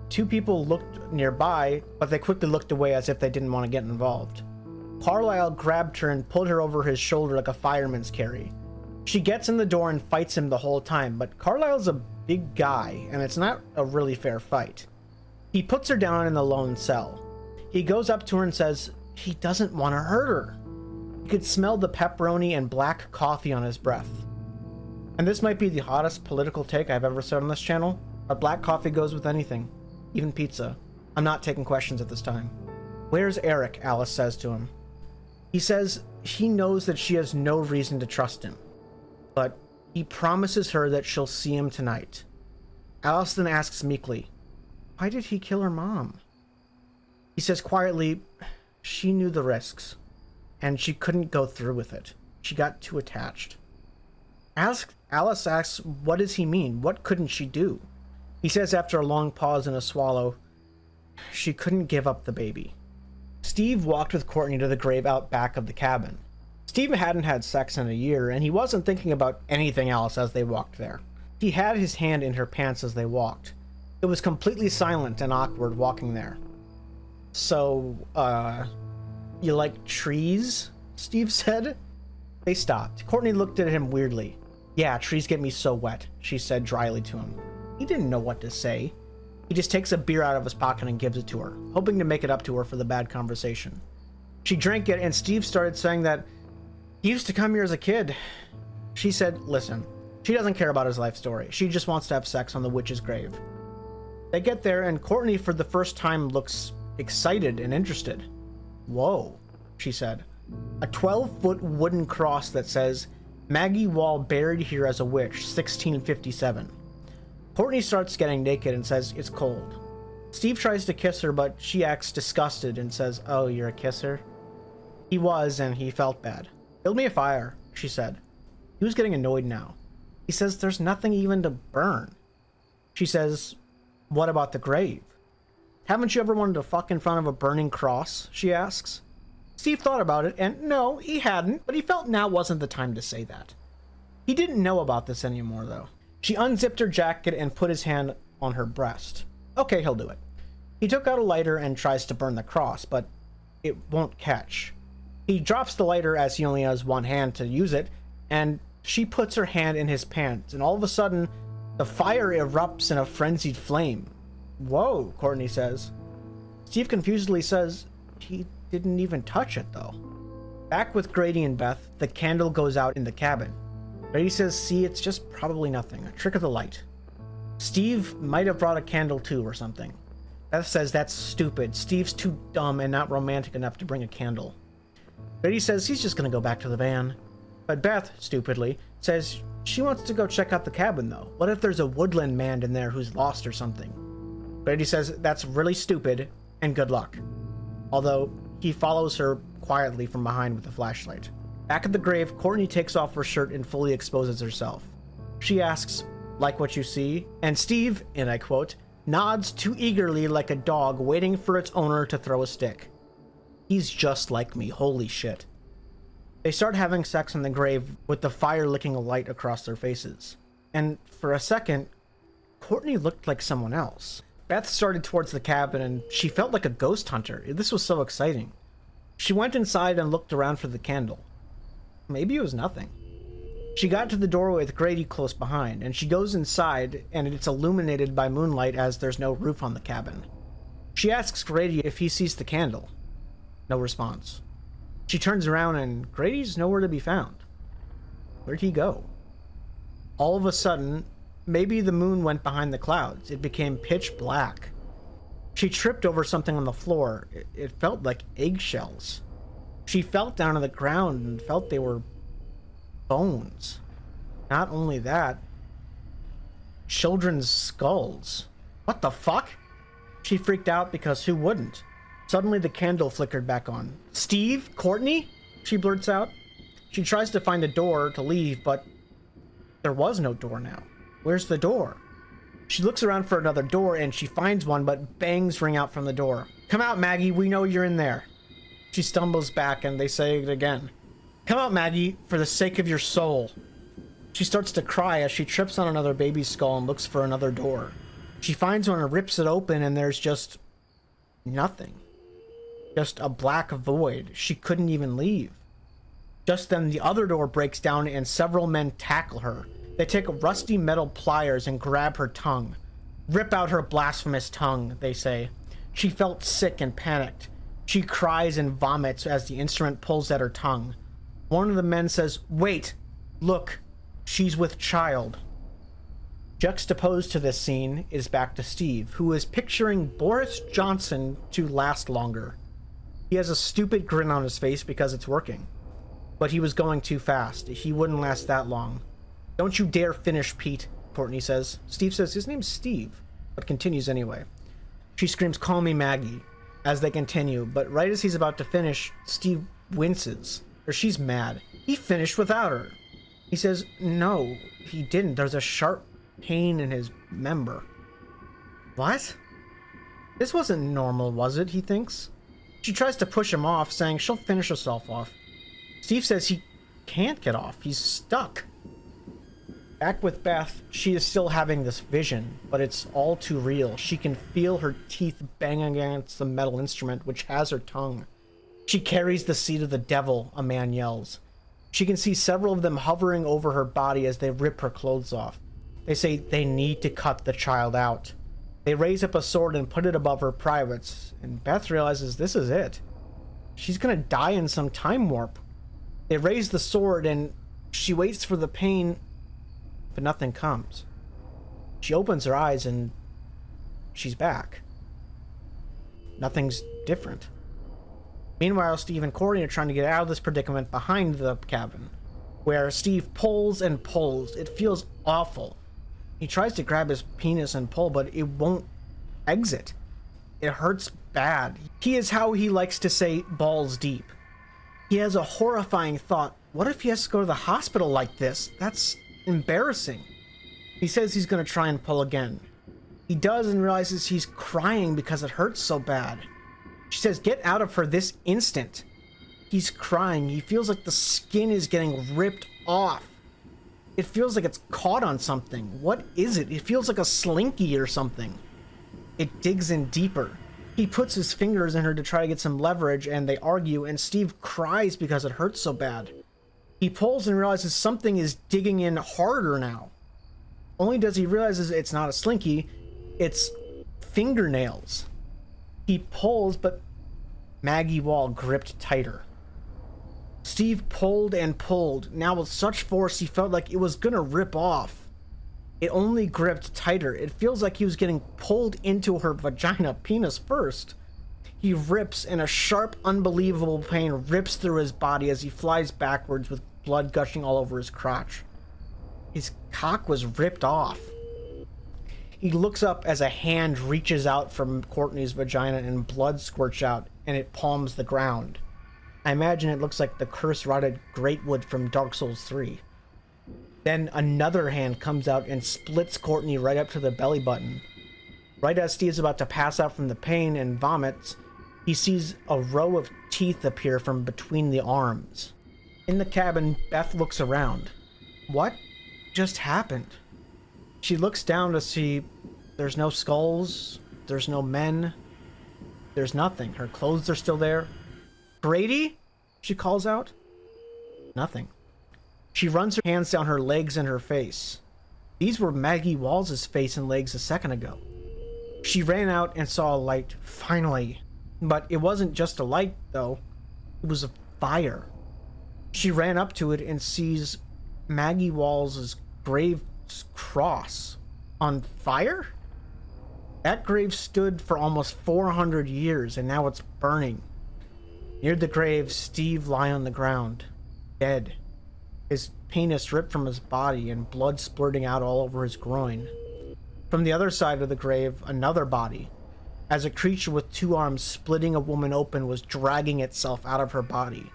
Two people looked nearby, but they quickly looked away as if they didn't want to get involved. Carlisle grabbed her and pulled her over his shoulder like a fireman's carry. She gets in the door and fights him the whole time, but Carlisle's a big guy, and it's not a really fair fight. He puts her down in the lone cell. He goes up to her and says he doesn't want to hurt her. You could smell the pepperoni and black coffee on his breath. And this might be the hottest political take I've ever said on this channel, but black coffee goes with anything, even pizza. I'm not taking questions at this time. Where's Eric? Alice says to him. He says he knows that she has no reason to trust him, but he promises her that she'll see him tonight. Alice then asks meekly, why did he kill her mom? He says quietly, she knew the risks, and she couldn't go through with it. She got too attached. Alice asks, what does he mean? What couldn't she do? He says after a long pause and a swallow, she couldn't give up the baby. Steve walked with Courtney to the grave out back of the cabin. Steve hadn't had sex in a year, and he wasn't thinking about anything else as they walked there. He had his hand in her pants as they walked. It was completely silent and awkward walking there. So, you like trees? Steve said. They stopped. Courtney looked at him weirdly. Yeah, trees get me so wet, she said dryly to him. He didn't know what to say. He just takes a beer out of his pocket and gives it to her, hoping to make it up to her for the bad conversation. She drank it, and Steve started saying that he used to come here as a kid. She said, listen, she doesn't care about his life story. She just wants to have sex on the witch's grave. They get there, and Courtney for the first time looks excited and interested. Whoa, she said. A 12-foot wooden cross that says, Maggie Wall buried here as a witch, 1657. Courtney starts getting naked and says it's cold. Steve tries to kiss her, but she acts disgusted and says, oh, you're a kisser? He was, and he felt bad. Build me a fire, she said. He was getting annoyed now. He says there's nothing even to burn. She says, what about the grave? Haven't you ever wanted to fuck in front of a burning cross? She asks. Steve thought about it, and no, he hadn't, but he felt now wasn't the time to say that. He didn't know about this anymore, though. She unzipped her jacket and put his hand on her breast. Okay, he'll do it. He took out a lighter and tries to burn the cross, but it won't catch. He drops the lighter as he only has one hand to use it, and she puts her hand in his pants, and all of a sudden, the fire erupts in a frenzied flame. Whoa, Courtney says. Steve confusedly says, he didn't even touch it, though. Back with Grady and Beth, the candle goes out in the cabin. Grady says, see, it's just probably nothing, a trick of the light. Steve might have brought a candle too or something. Beth says that's stupid. Steve's too dumb and not romantic enough to bring a candle. Grady says he's just gonna go back to the van. But Beth, stupidly, says she wants to go check out the cabin though. What if there's a woodland man in there who's lost or something? Grady says that's really stupid and good luck. Although he follows her quietly from behind with a flashlight. Back at the grave, Courtney takes off her shirt and fully exposes herself. She asks, like what you see? And Steve, and I quote, nods too eagerly like a dog waiting for its owner to throw a stick. He's just like me, holy shit. They start having sex in the grave with the fire licking a light across their faces. And for a second, Courtney looked like someone else. Beth started towards the cabin and she felt like a ghost hunter. This was so exciting. She went inside and looked around for the candle. Maybe it was nothing. She got to the doorway with Grady close behind, and she goes inside and it's illuminated by moonlight as there's no roof on the cabin. She asks Grady if he sees the candle. No response. She turns around and Grady's nowhere to be found. Where'd he go? All of a sudden, maybe the moon went behind the clouds. It became pitch black. She tripped over something on the floor. It felt like eggshells. She fell down to the ground and felt they were bones. Not only that, children's skulls. What the fuck? She freaked out because who wouldn't? Suddenly the candle flickered back on. Steve? Courtney? She blurts out. She tries to find a door to leave, but there was no door now. Where's the door? She looks around for another door and she finds one, but bangs ring out from the door. Come out, Maggie, we know you're in there. She stumbles back and they say it again. Come out, Maggie, for the sake of your soul. She starts to cry as she trips on another baby skull and looks for another door. She finds one and rips it open and there's just nothing. Just a black void. She couldn't even leave. Just then the other door breaks down and several men tackle her. They take rusty metal pliers and grab her tongue. Rip out her blasphemous tongue, they say. She felt sick and panicked. She cries and vomits as the instrument pulls at her tongue. One of the men says, "Wait, look, she's with child." Juxtaposed to this scene is back to Steve, who is picturing Boris Johnson to last longer. He has a stupid grin on his face because it's working. But he was going too fast. He wouldn't last that long. Don't you dare finish, Pete, Courtney says. Steve says his name's Steve, but continues anyway. She screams, "Call me Maggie," as they continue, but right as he's about to finish, Steve winces. Or she's mad. He finished without her. He says, no, he didn't. There's a sharp pain in his member. What? This wasn't normal, was it, he thinks. She tries to push him off, saying she'll finish herself off. Steve says he can't get off. He's stuck. Back with Beth, she is still having this vision, but it's all too real. She can feel her teeth banging against the metal instrument, which has her tongue. She carries the seed of the devil, a man yells. She can see several of them hovering over her body as they rip her clothes off. They say they need to cut the child out. They raise up a sword and put it above her privates, and Beth realizes this is it. She's gonna die in some time warp. They raise the sword and she waits for the pain, but nothing comes. She opens her eyes and she's back. Nothing's different. Meanwhile, Steve and Courtney are trying to get out of this predicament behind the cabin, where Steve pulls and pulls. It feels awful. He tries to grab his penis and pull, but it won't exit. It hurts bad. He is, how he likes to say, balls deep. He has a horrifying thought. What if he has to go to the hospital like this? That's embarrassing. He says he's going to try and pull again. He does and realizes he's crying because it hurts so bad. She says, get out of her this instant. He's crying. He feels like the skin is getting ripped off. It feels like it's caught on something. What is it? It feels like a slinky or something. It digs in deeper. He puts his fingers in her to try to get some leverage, and they argue, and Steve cries because it hurts so bad. He pulls and realizes something is digging in harder now. Only does he realize it's not a slinky, it's fingernails. He pulls, but Maggie Wall gripped tighter. Steve pulled and pulled, now with such force he felt like it was gonna rip off. It only gripped tighter. It feels like he was getting pulled into her vagina penis first. He rips, and a sharp, unbelievable pain rips through his body as he flies backwards with blood gushing all over his crotch. His cock was ripped off. He looks up as a hand reaches out from Courtney's vagina and blood squirts out, and it palms the ground. I imagine it looks like the curse-rotted Greatwood from Dark Souls 3. Then another hand comes out and splits Courtney right up to the belly button. Right as Steve's about to pass out from the pain and vomits, he sees a row of teeth appear from between the arms. In the cabin, Beth looks around. What just happened? She looks down to see there's no skulls, there's no men, there's nothing. Her clothes are still there. Grady? She calls out. Nothing. She runs her hands down her legs and her face. These were Maggie Walls' face and legs a second ago. She ran out and saw a light, finally. But it wasn't just a light, though. It was a fire. She ran up to it and sees Maggie Walls' grave cross on fire? That grave stood for almost 400 years, and now it's burning. Near the grave, Steve lay on the ground, dead. His penis ripped from his body and blood splurting out all over his groin. From the other side of the grave, another body, as a creature with 2 arms splitting a woman open was dragging itself out of her body.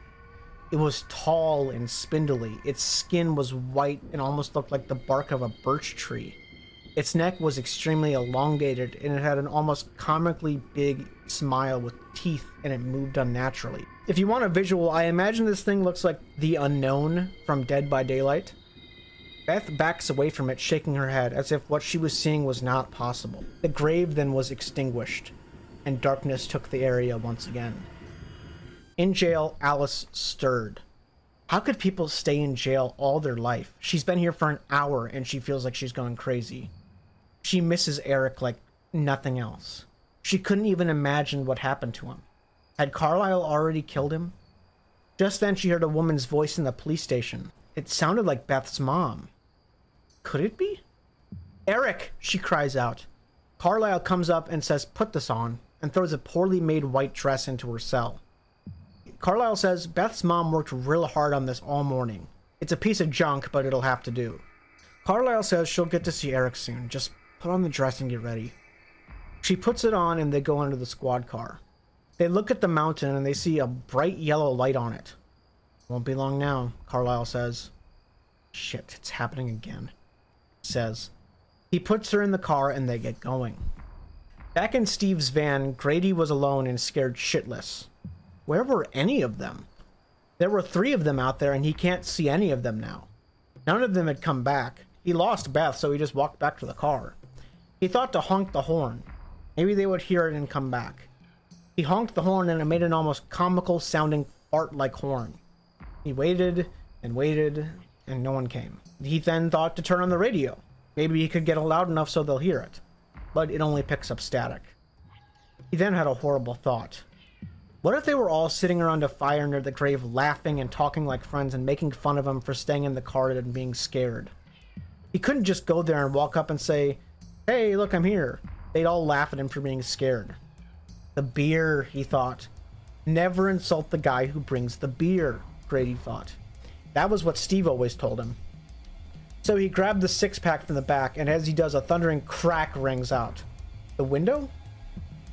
It was tall and spindly. Its skin was white and almost looked like the bark of a birch tree. Its neck was extremely elongated, and it had an almost comically big smile with teeth, and it moved unnaturally. If you want a visual, I imagine this thing looks like the Unknown from Dead by Daylight. Beth backs away from it, shaking her head, as if what she was seeing was not possible. The grave then was extinguished, and darkness took the area once again. In jail, Alice stirred. How could people stay in jail all their life? She's been here for an hour, and she feels like she's going crazy. She misses Eric like nothing else. She couldn't even imagine what happened to him. Had Carlisle already killed him? Just then she heard a woman's voice in the police station. It sounded like Beth's mom. Could it be? Eric, she cries out. Carlisle comes up and says, "Put this on," and throws a poorly made white dress into her cell. Carlisle says Beth's mom worked real hard on this all morning. It's a piece of junk, but it'll have to do. Carlisle says she'll get to see Eric soon. Just put on the dress and get ready. She puts it on and they go into the squad car. They look at the mountain and they see a bright yellow light on it. Won't be long now, Carlisle says. Shit, it's happening again, says. He puts her in the car and they get going. Back in Steve's van, Grady was alone and scared shitless. Where were any of them? There were 3 of them out there and he can't see any of them now. None of them had come back. He lost Beth, so he just walked back to the car. He thought to honk the horn. Maybe they would hear it and come back. He honked the horn and it made an almost comical sounding fart-like horn. He waited and waited and no one came. He then thought to turn on the radio. Maybe he could get it loud enough so they'll hear it. But it only picks up static. He then had a horrible thought. What if they were all sitting around a fire near the grave laughing and talking like friends and making fun of him for staying in the car and being scared? He couldn't just go there and walk up and say, "Hey, look, I'm here." They'd all laugh at him for being scared. The beer, he thought. Never insult the guy who brings the beer, Grady thought. That was what Steve always told him. So he grabbed the 6-pack from the back, and as he does, a thundering crack rings out. The window?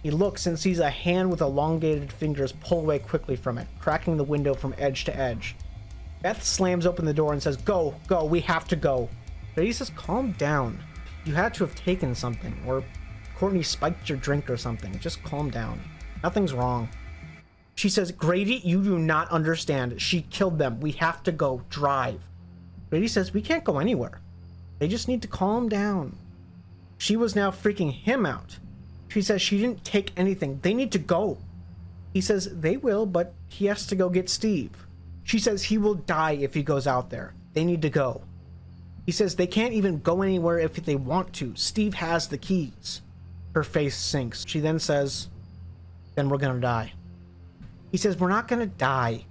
He looks and sees a hand with elongated fingers pull away quickly from it, cracking the window from edge to edge. Beth slams open the door and says, "Go, go, we have to go." Grady says, "Calm down. You had to have taken something, or Courtney spiked your drink or something. Just calm down. Nothing's wrong." She says, "Grady, you do not understand. She killed them. We have to go. Drive." Grady says, "We can't go anywhere. They just need to calm down." She was now freaking him out. She says she didn't take anything. They need to go. He says they will, but he has to go get Steve. She says he will die if he goes out there. They need to go. He says they can't even go anywhere if they want to. Steve has the keys. Her face sinks. She then says, "Then we're gonna die." He says, "We're not gonna die."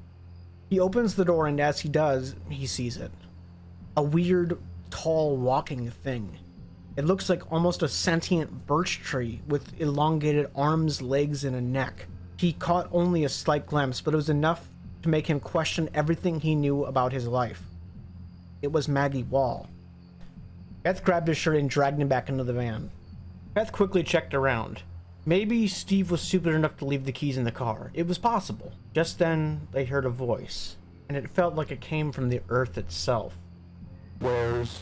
He opens the door, and as he does, he sees it. A weird, tall walking thing. It looks like almost a sentient birch tree with elongated arms, legs, and a neck. He caught only a slight glimpse, but it was enough to make him question everything he knew about his life. It was Maggie Wall. Beth grabbed his shirt and dragged him back into the van. Beth quickly checked around. Maybe Steve was stupid enough to leave the keys in the car. It was possible. Just then, they heard a voice, and it felt like it came from the earth itself. "Where's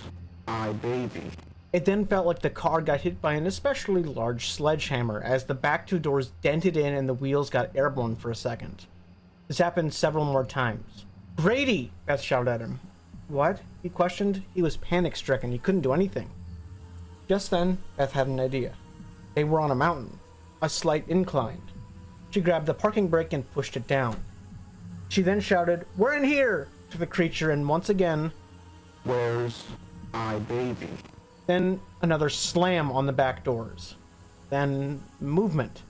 my baby?" It then felt like the car got hit by an especially large sledgehammer as the back two doors dented in and the wheels got airborne for a second. This happened several more times. "Grady!" Beth shouted at him. "What?" he questioned. He was panic-stricken. He couldn't do anything. Just then, Beth had an idea. They were on a mountain, a slight incline. She grabbed the parking brake and pushed it down. She then shouted, "We're in here!" to the creature, and once again, "Where's my baby?" Then another slam on the back doors. Then movement.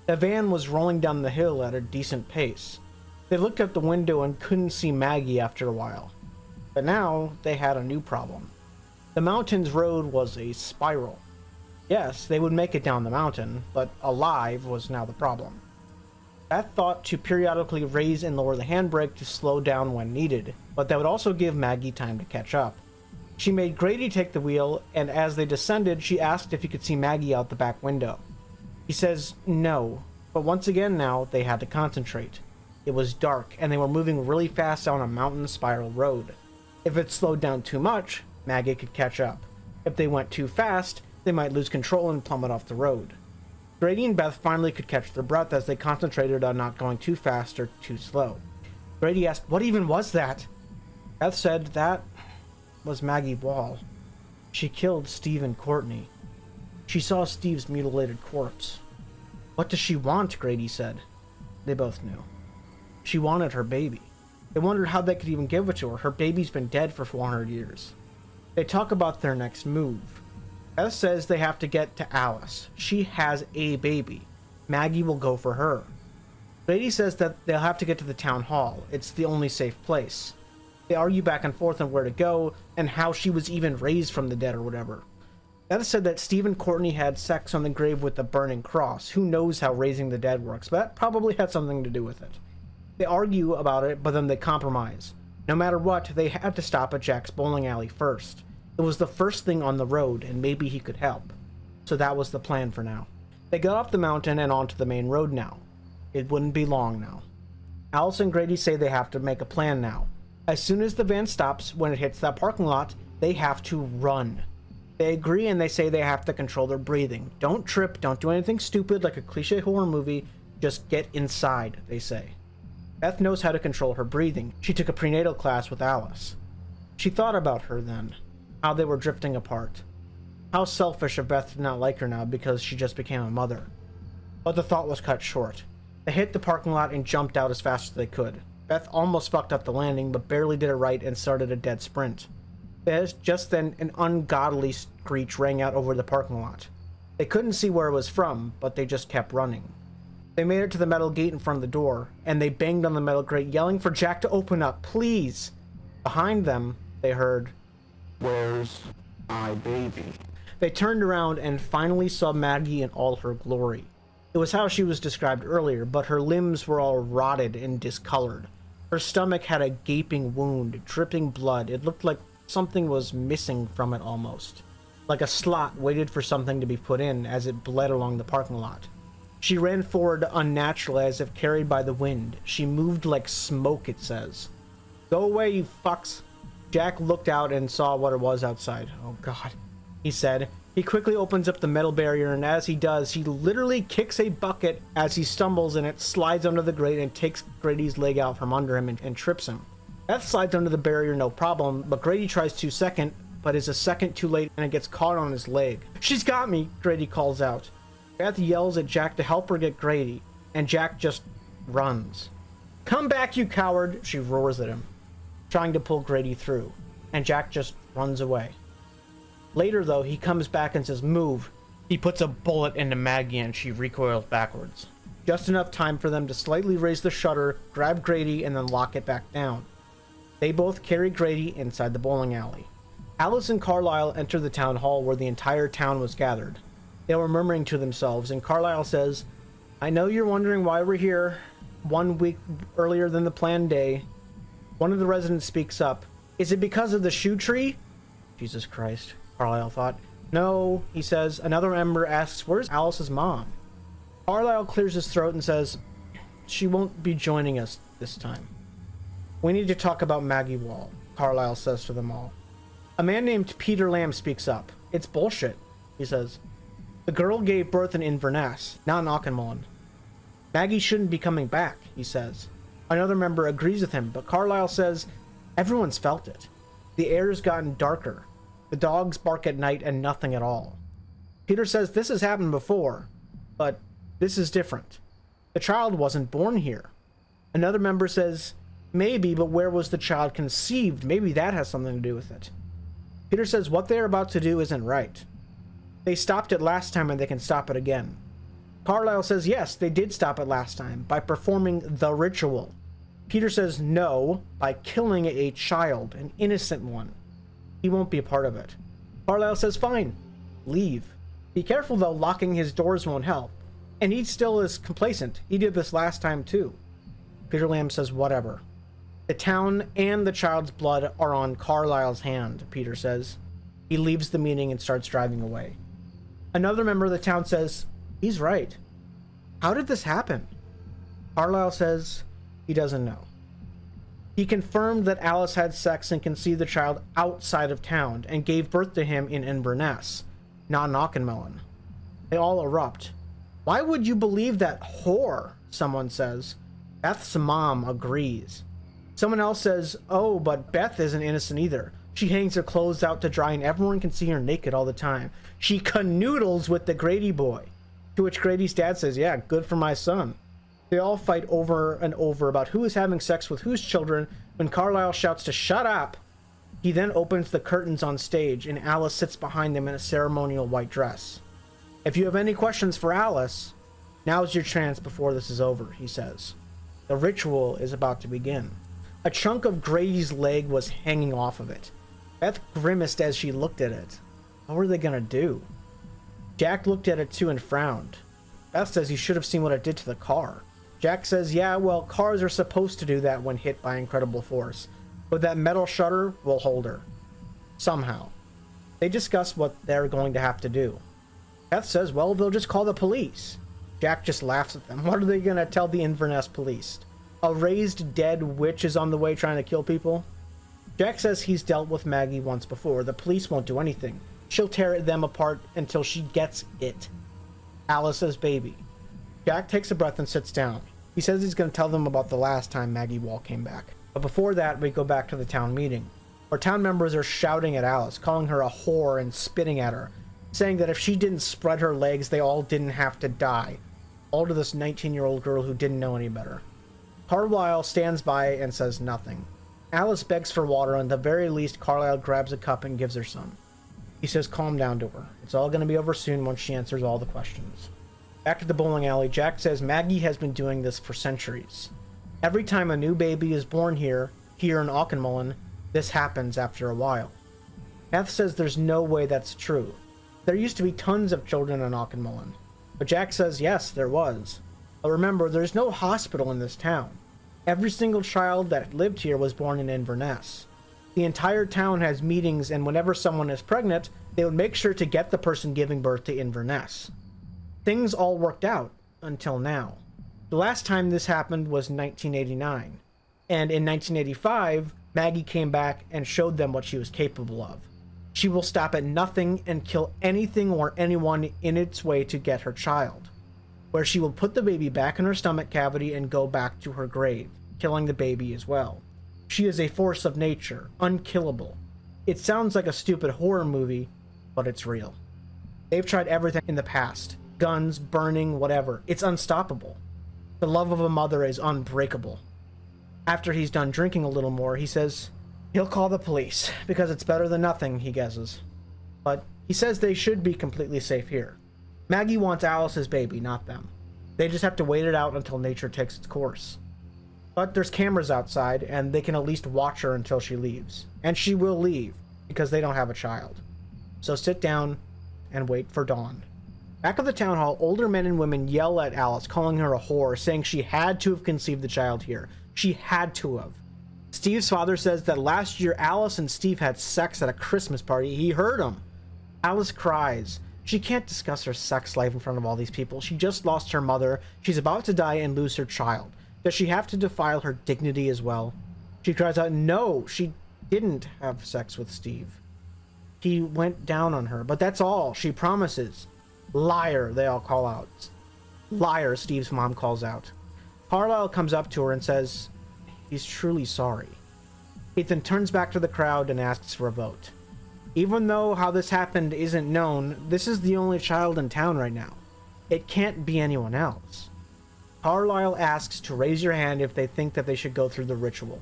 The van was rolling down the hill at a decent pace. They looked out the window and couldn't see Maggie after a while. But now they had a new problem. The mountain's road was a spiral. Yes, they would make it down the mountain, but alive was now the problem. Beth thought to periodically raise and lower the handbrake to slow down when needed, but that would also give Maggie time to catch up. She made Grady take the wheel, and as they descended, she asked if he could see Maggie out the back window. He says no, but once again now they had to concentrate. It was dark, and they were moving really fast down a mountain spiral road. If it slowed down too much, Maggie could catch up. If they went too fast, they might lose control and plummet off the road. Grady and Beth finally could catch their breath as they concentrated on not going too fast or too slow. Grady asked, "What even was that?" Beth said that was Maggie Wall. She killed Steve and Courtney. She saw Steve's mutilated corpse. "What does she want?" Grady said. They both knew. She wanted her baby. They wondered how they could even give it to her. Her baby's been dead for 400 years. They talk about their next move. Beth says they have to get to Alice. She has a baby. Maggie will go for her. Grady says that they'll have to get to the town hall. It's the only safe place. They argue back and forth on where to go and how she was even raised from the dead or whatever. Beth said that Steve and Courtney had sex on the grave with the burning cross. Who knows how raising the dead works, but that probably had something to do with it. They argue about it, but then they compromise. No matter what, they had to stop at Jack's bowling alley first. It was the first thing on the road, and maybe he could help. So that was the plan for now. They got off the mountain and onto the main road now. It wouldn't be long now. Alice and Grady say they have to make a plan now. As soon as the van stops, when it hits that parking lot, they have to run. They agree and they say they have to control their breathing. Don't trip, don't do anything stupid like a cliche horror movie, just get inside, they say. Beth knows how to control her breathing. She took a prenatal class with Alice. She thought about her then, how they were drifting apart. How selfish of Beth to not like her now because she just became a mother. But the thought was cut short. They hit the parking lot and jumped out as fast as they could. Beth almost fucked up the landing, but barely did it right and started a dead sprint. Just then, an ungodly screech rang out over the parking lot. They couldn't see where it was from, but they just kept running. They made it to the metal gate in front of the door, and they banged on the metal grate, yelling for Jack to open up, please. Behind them, they heard, "Where's my baby?" They turned around and finally saw Maggie in all her glory. It was how she was described earlier, but her limbs were all rotted and discolored. Her stomach had a gaping wound, dripping blood. It looked like something was missing from it almost. Like a slot waited for something to be put in as it bled along the parking lot. She ran forward unnaturally as if carried by the wind. She moved like smoke, it says. "Go away, you fucks." Jack looked out and saw what it was outside. "Oh God," he said. He quickly opens up the metal barrier, and as he does, he literally kicks a bucket as he stumbles, and it slides under the grate and takes Grady's leg out from under him and trips him. Beth slides under the barrier no problem, but Grady tries to second, but is a second too late, and it gets caught on his leg. "She's got me," Grady calls out. Beth yells at Jack to help her get Grady, and Jack just runs. "Come back, you coward," she roars at him, trying to pull Grady through, and Jack just runs away. Later, though, he comes back and says, "Move." He puts a bullet into Maggie and she recoils backwards. Just enough time for them to slightly raise the shutter, grab Grady, and then lock it back down. They both carry Grady inside the bowling alley. Alice and Carlisle enter the town hall where the entire town was gathered. They were murmuring to themselves, and Carlisle says, "I know you're wondering why we're here 1 week earlier than the planned day." One of the residents speaks up. "Is it because of the shoe tree?" Jesus Christ, Carlisle thought. "No," he says. Another member asks, "Where's Alice's mom?" Carlisle clears his throat and says, "She won't be joining us this time." "We need to talk about Maggie Wall," Carlisle says to them all. A man named Peter Lamb speaks up. It's bullshit, he says. The girl gave birth in Inverness, not in Auchinmullen. Maggie shouldn't be coming back, he says. Another member agrees with him, but Carlisle says everyone's felt it. The air's gotten darker. The dogs bark at night and nothing at all. Peter says this has happened before, but this is different. The child wasn't born here. Another member says, maybe, but where was the child conceived? Maybe that has something to do with it. Peter says what they're about to do isn't right. They stopped it last time and they can stop it again. Carlisle says yes, they did stop it last time by performing the ritual. Peter says no, by killing a child, an innocent one. He won't be a part of it. Carlisle says fine, leave. Be careful though, locking his doors won't help. And he still is complacent. He did this last time too. Peter Lamb says whatever. The town and the child's blood are on Carlisle's hand, Peter says. He leaves the meeting and starts driving away. Another member of the town says, he's right. How did this happen? Carlisle says he doesn't know. He confirmed that Alice had sex and conceived the child outside of town and gave birth to him in Inverness, not in Auchinmullen. They all erupt. Why would you believe that whore? Someone says. Beth's mom agrees. Someone else says, oh, but Beth isn't innocent either. She hangs her clothes out to dry and everyone can see her naked all the time. She canoodles with the Grady boy. To which Grady's dad says, yeah, good for my son. They all fight over and over about who is having sex with whose children when Carlisle shouts to shut up. He then opens the curtains on stage and Alice sits behind them in a ceremonial white dress. If you have any questions for Alice, now's your chance before this is over, he says. The ritual is about to begin. A chunk of Grady's leg was hanging off of it. Beth grimaced as she looked at it. What were they gonna do? Jack looked at it too and frowned. Beth says he should have seen what it did to the car. Jack says, yeah, well, cars are supposed to do that when hit by incredible force, but that metal shutter will hold her. Somehow. They discuss what they're going to have to do. Beth says, well, they'll just call the police. Jack just laughs at them. What are they going to tell the Inverness police? A raised dead witch is on the way trying to kill people? Jack says he's dealt with Maggie once before. The police won't do anything. She'll tear them apart until she gets it. Alice's baby. Jack takes a breath and sits down. He says he's going to tell them about the last time Maggie Wall came back. But before that, we go back to the town meeting, where town members are shouting at Alice, calling her a whore and spitting at her, saying that if she didn't spread her legs, they all didn't have to die. All to this 19-year-old girl who didn't know any better. Carlisle stands by and says nothing. Alice begs for water, and at the very least, Carlisle grabs a cup and gives her some. He says calm down to her. It's all going to be over soon once she answers all the questions. Back at the bowling alley, Jack says Maggie has been doing this for centuries. Every time a new baby is born here in Auchinmullen, this happens after a while. Beth says there's no way that's true. There used to be tons of children in Auchinmullen. But Jack says yes, there was. But remember, there's no hospital in this town. Every single child that lived here was born in Inverness. The entire town has meetings, and whenever someone is pregnant, they would make sure to get the person giving birth to Inverness. Things all worked out until now. The last time this happened was 1989, and in 1985, Maggie came back and showed them what she was capable of. She will stop at nothing and kill anything or anyone in its way to get her child, where she will put the baby back in her stomach cavity and go back to her grave, killing the baby as well. She is a force of nature, unkillable. It sounds like a stupid horror movie, but it's real. They've tried everything in the past. Guns, burning, whatever. It's unstoppable. The love of a mother is unbreakable. After he's done drinking a little more, he says he'll call the police, because it's better than nothing, he guesses. But he says they should be completely safe here. Maggie wants Alice's baby, not them. They just have to wait it out until nature takes its course. But there's cameras outside, and they can at least watch her until she leaves. And she will leave, because they don't have a child. So sit down and wait for dawn. Back at the town hall, older men and women yell at Alice, calling her a whore, saying she had to have conceived the child here. She had to have. Steve's father says that last year Alice and Steve had sex at a Christmas party. He heard them. Alice cries. She can't discuss her sex life in front of all these people. She just lost her mother. She's about to die and lose her child. Does she have to defile her dignity as well? She cries out, no, she didn't have sex with Steve. He went down on her, but that's all. She promises. Liar, they all call out. Liar, Steve's mom calls out. Carlisle comes up to her and says he's truly sorry. Ethan turns back to the crowd and asks for a vote. Even though how this happened isn't known, this is the only child in town right now. It can't be anyone else. Carlisle asks to raise your hand if they think that they should go through the ritual.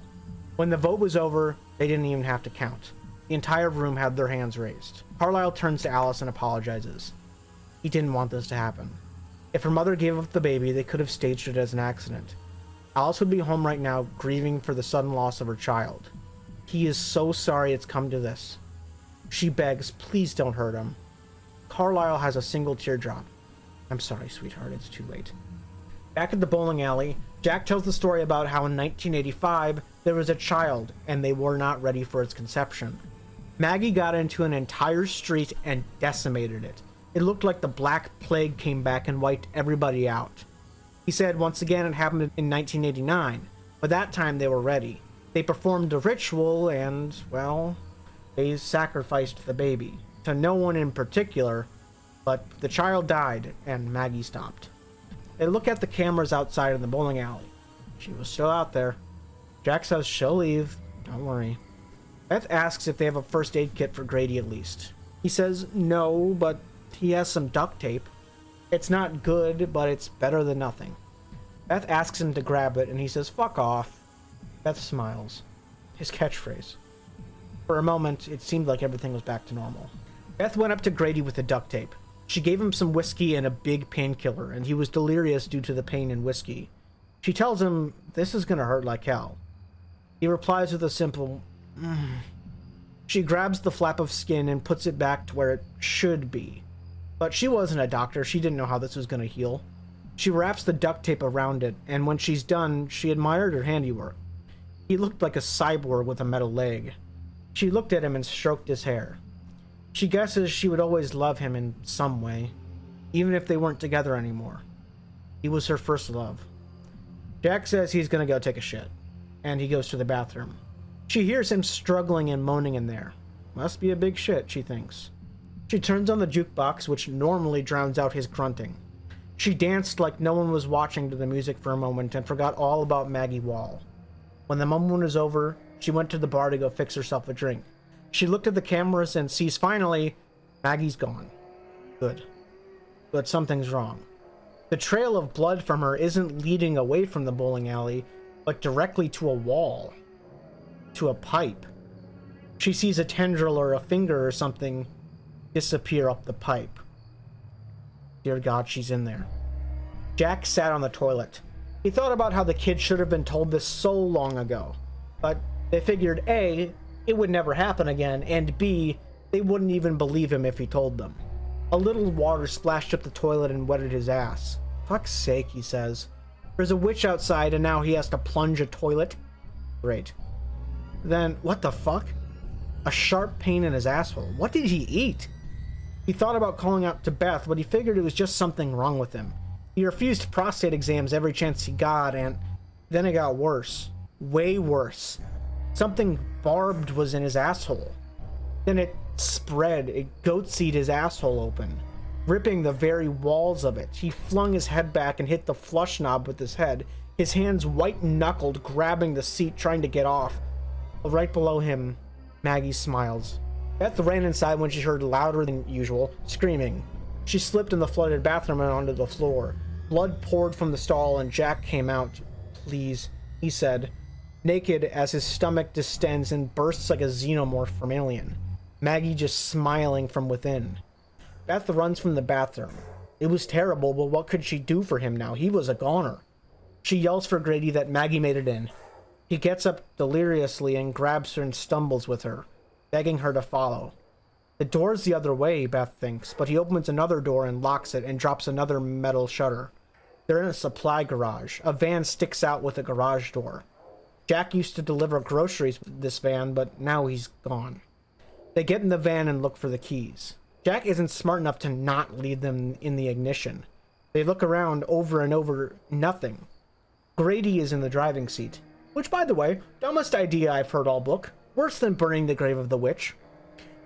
When the vote was over, they didn't even have to count. The entire room had their hands raised. Carlisle turns to Alice and apologizes. He didn't want this to happen. If her mother gave up the baby, they could have staged it as an accident. Alice would be home right now, grieving for the sudden loss of her child. He is so sorry it's come to this. She begs, please don't hurt him. Carlisle has a single teardrop. I'm sorry, sweetheart, it's too late. Back at the bowling alley, Jack tells the story about how in 1985, there was a child, and they were not ready for its conception. Maggie got into an entire street and decimated it. It looked like the Black Plague came back and wiped everybody out. He said once again it happened in 1989, but that time they were ready. They performed a ritual and, well, they sacrificed the baby. To no one in particular, but the child died and Maggie stopped. They look at the cameras outside in the bowling alley. She was still out there. Jack says she'll leave, don't worry. Beth asks if they have a first aid kit for Grady at least. He says no, but he has some duct tape. It's not good, but it's better than nothing. Beth asks him to grab it and he says fuck off. Beth smiles. His catchphrase. For a moment, it seemed like everything was back to normal. Beth went up to Grady with the duct tape. She gave him some whiskey and a big painkiller, and he was delirious due to the pain in whiskey. She tells him, this is gonna hurt like hell. He replies with a simple, She grabs the flap of skin and puts it back to where it should be. But she wasn't a doctor, she didn't know how this was gonna heal. She wraps the duct tape around it, and when she's done, she admired her handiwork. He looked like a cyborg with a metal leg. She looked at him and stroked his hair. She guesses she would always love him in some way, even if they weren't together anymore. He was her first love. Jack says he's gonna go take a shit, and he goes to the bathroom. She hears him struggling and moaning in there. Must be a big shit, she thinks. She turns on the jukebox, which normally drowns out his grunting. She danced like no one was watching to the music for a moment and forgot all about Maggie Wall. When the moment was over, she went to the bar to go fix herself a drink. She looked at the cameras and sees finally, Maggie's gone. Good. But something's wrong. The trail of blood from her isn't leading away from the bowling alley, but directly to a wall. To a pipe. She sees a tendril or a finger or something disappear up the pipe. Dear God, she's in there. Jack sat on the toilet. He thought about how the kid should have been told this so long ago. But they figured A, it would never happen again, and B, they wouldn't even believe him if he told them. A little water splashed up the toilet and wetted his ass. Fuck's sake, he says. There's a witch outside and now he has to plunge a toilet? Great. Then, what the fuck? A sharp pain in his asshole. What did he eat? He thought about calling out to Beth, but he figured it was just something wrong with him. He refused prostate exams every chance he got, and then it got worse. Way worse. Something barbed was in his asshole. Then it spread. It goat-seed his asshole open, ripping the very walls of it. He flung his head back and hit the flush knob with his head, his hands white-knuckled, grabbing the seat, trying to get off. Right below him, Maggie smiles. Beth ran inside when she heard louder than usual screaming. She slipped in the flooded bathroom and onto the floor. Blood poured from the stall and Jack came out. Please, he said, naked as his stomach distends and bursts like a xenomorph from Alien. Maggie just smiling from within. Beth runs from the bathroom. It was terrible, but what could she do for him now? He was a goner. She yells for Grady that Maggie made it in. He gets up deliriously and grabs her and stumbles with her, begging her to follow. The door's the other way, Beth thinks, but he opens another door and locks it and drops another metal shutter. They're in a supply garage. A van sticks out with a garage door. Jack used to deliver groceries with this van, but now he's gone. They get in the van and look for the keys. Jack isn't smart enough to not leave them in the ignition. They look around over and over, nothing. Grady is in the driving seat. Which, by the way, dumbest idea I've heard all book. Worse than burning the grave of the witch.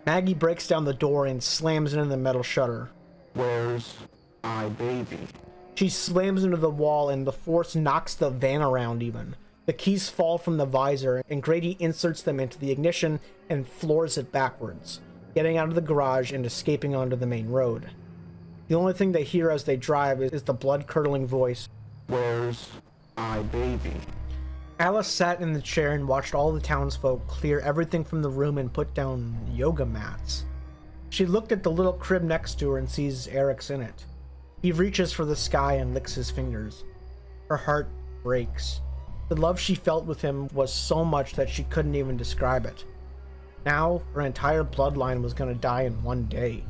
Maggie breaks down the door and slams into the metal shutter. Where's my baby? She slams into the wall and the force knocks the van around even. The keys fall from the visor and Grady inserts them into the ignition and floors it backwards, getting out of the garage and escaping onto the main road. The only thing they hear as they drive is the blood-curdling voice. Where's my baby? Alice sat in the chair and watched all the townsfolk clear everything from the room and put down yoga mats. She looked at the little crib next to her and sees Eric's in it. He reaches for the sky and licks his fingers. Her heart breaks. The love she felt with him was so much that she couldn't even describe it. Now, her entire bloodline was going to die in one day.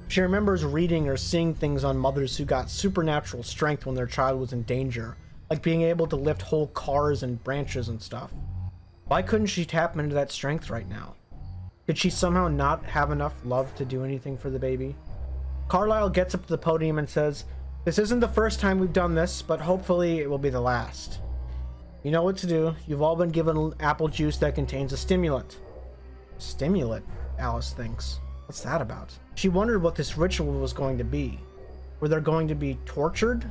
She remembers reading or seeing things on mothers who got supernatural strength when their child was in danger, like being able to lift whole cars and branches and stuff. Why couldn't she tap into that strength right now? Did she somehow not have enough love to do anything for the baby? Carlisle gets up to the podium and says, "This isn't the first time we've done this, but hopefully it will be the last. You know what to do. You've all been given apple juice that contains a stimulant." Stimulant? Alice thinks. What's that about? She wondered what this ritual was going to be. Were they going to be tortured?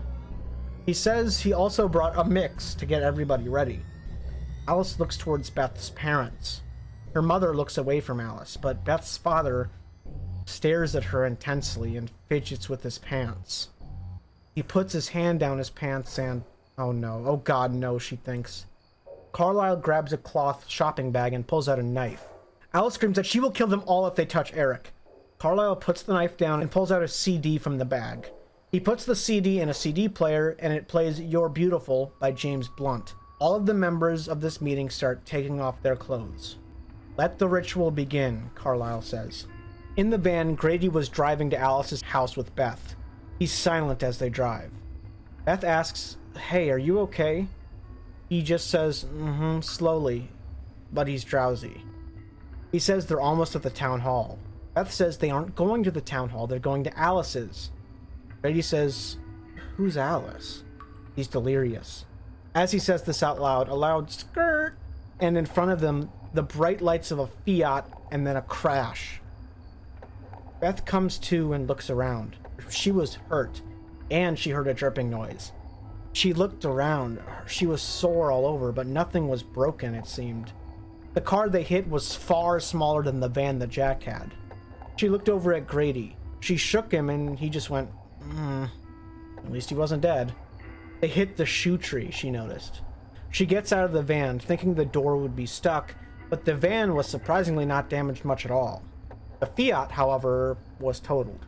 He says he also brought a mix to get everybody ready. Alice looks towards Beth's parents. Her mother looks away from Alice, but Beth's father stares at her intensely and fidgets with his pants. He puts his hand down his pants and, oh no, oh god no, she thinks. Carlisle grabs a cloth shopping bag and pulls out a knife. Alice screams that she will kill them all if they touch Eric. Carlisle puts the knife down and pulls out a CD from the bag. He puts the CD in a CD player and it plays You're Beautiful by James Blunt. All of the members of this meeting start taking off their clothes. Let the ritual begin, Carlisle says. In the van, Grady was driving to Alice's house with Beth. He's silent as they drive. Beth asks, "Hey, are you okay?" He just says, slowly, but he's drowsy. He says they're almost at the town hall. Beth says they aren't going to the town hall, they're going to Alice's. Grady says, "Who's Alice?" He's delirious. As he says this out loud, a loud skirt, and in front of them, the bright lights of a Fiat, and then a crash. Beth comes to and looks around. She was hurt, and she heard a dripping noise. She looked around. She was sore all over, but nothing was broken, it seemed. The car they hit was far smaller than the van that Jack had. She looked over at Grady. She shook him, and he just went, At least he wasn't dead. They hit the shoe tree, she noticed. She gets out of the van, thinking the door would be stuck, but the van was surprisingly not damaged much at all. The Fiat, however, was totaled.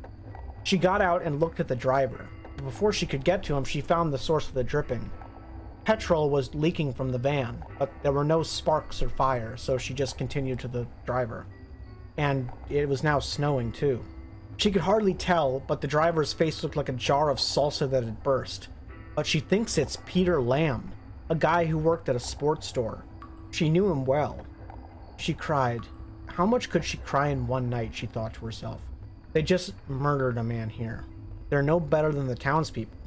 She got out and looked at the driver. But before she could get to him, she found the source of the dripping. Petrol was leaking from the van, but there were no sparks or fire, so she just continued to the driver. And it was now snowing too. She could hardly tell, but the driver's face looked like a jar of salsa that had burst. But she thinks it's Peter Lamb, a guy who worked at a sports store. She knew him well. She cried. How much could she cry in one night, she thought to herself. They just murdered a man here. They're no better than the townspeople.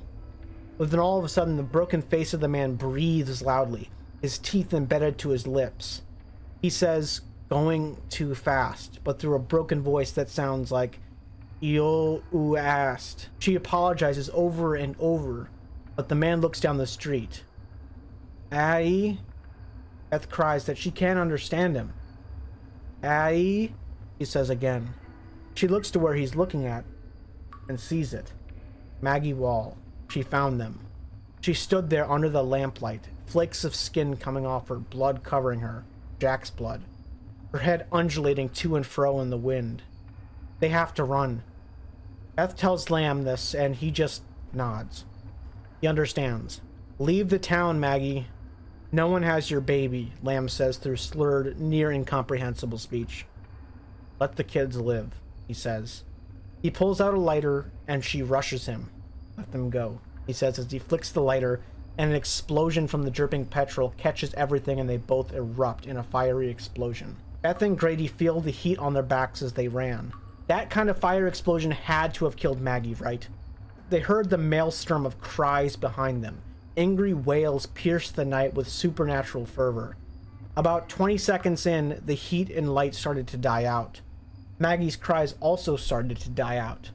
But then all of a sudden, the broken face of the man breathes loudly, his teeth embedded to his lips. He says, "Going too fast," but through a broken voice that sounds like, "Yo asked." She apologizes over and over, but the man looks down the street. "Aye?" Beth cries that she can't understand him. "Aye?" he says again. She looks to where he's looking at and sees it. Maggie Wall. She found them. She stood there under the lamplight, flakes of skin coming off her, blood covering her, Jack's blood. Her head undulating to and fro in the wind. They have to run. Beth tells Lamb this, and he just nods. He understands. "Leave the town, Maggie. No one has your baby," Lamb says through slurred, near incomprehensible speech. "Let the kids live," he says. He pulls out a lighter, and she rushes him. "Let them go," he says as he flicks the lighter, and an explosion from the dripping petrol catches everything and they both erupt in a fiery explosion. Beth and Grady feel the heat on their backs as they ran. That kind of fire explosion had to have killed Maggie, right? They heard the maelstrom of cries behind them. Angry wails pierced the night with supernatural fervor. About 20 seconds in, the heat and light started to die out. Maggie's cries also started to die out.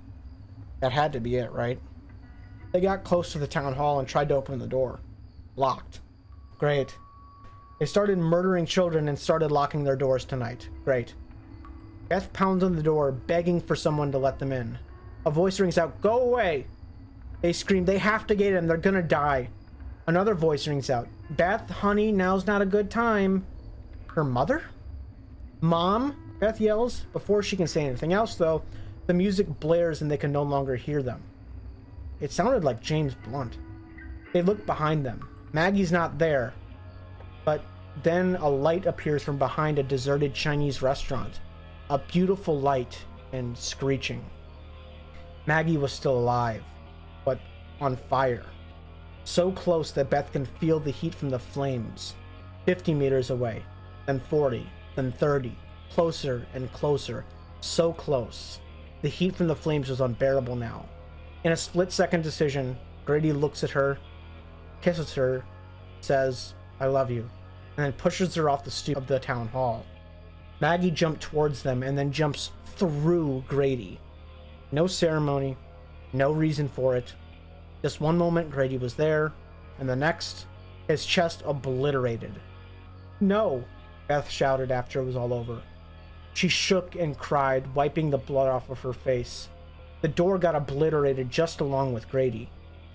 That had to be it, right? They got close to the town hall and tried to open the door. Locked. Great. They started murdering children and started locking their doors tonight. Great. Beth pounds on the door, begging for someone to let them in. A voice rings out, "Go away!" They scream, "They have to get in, they're gonna die." Another voice rings out, "Beth, honey, now's not a good time." Her mother? "Mom?" Beth yells. Before she can say anything else, though, the music blares and they can no longer hear them. It sounded like James Blunt. They look behind them. Maggie's not there. But then a light appears from behind a deserted Chinese restaurant. A beautiful light and screeching. Maggie was still alive, but on fire. So close that Beth can feel the heat from the flames. 50 meters away, then 40, then 30, closer and closer, so close. The heat from the flames was unbearable now. In a split-second decision, Grady looks at her, kisses her, says, "I love you," and then pushes her off the stoop of the town hall. Maggie jumped towards them and then jumps through Grady. No ceremony, no reason for it. Just one moment Grady was there, and the next, his chest obliterated. "No," Beth shouted after it was all over. She shook and cried, wiping the blood off of her face. The door got obliterated just along with Grady.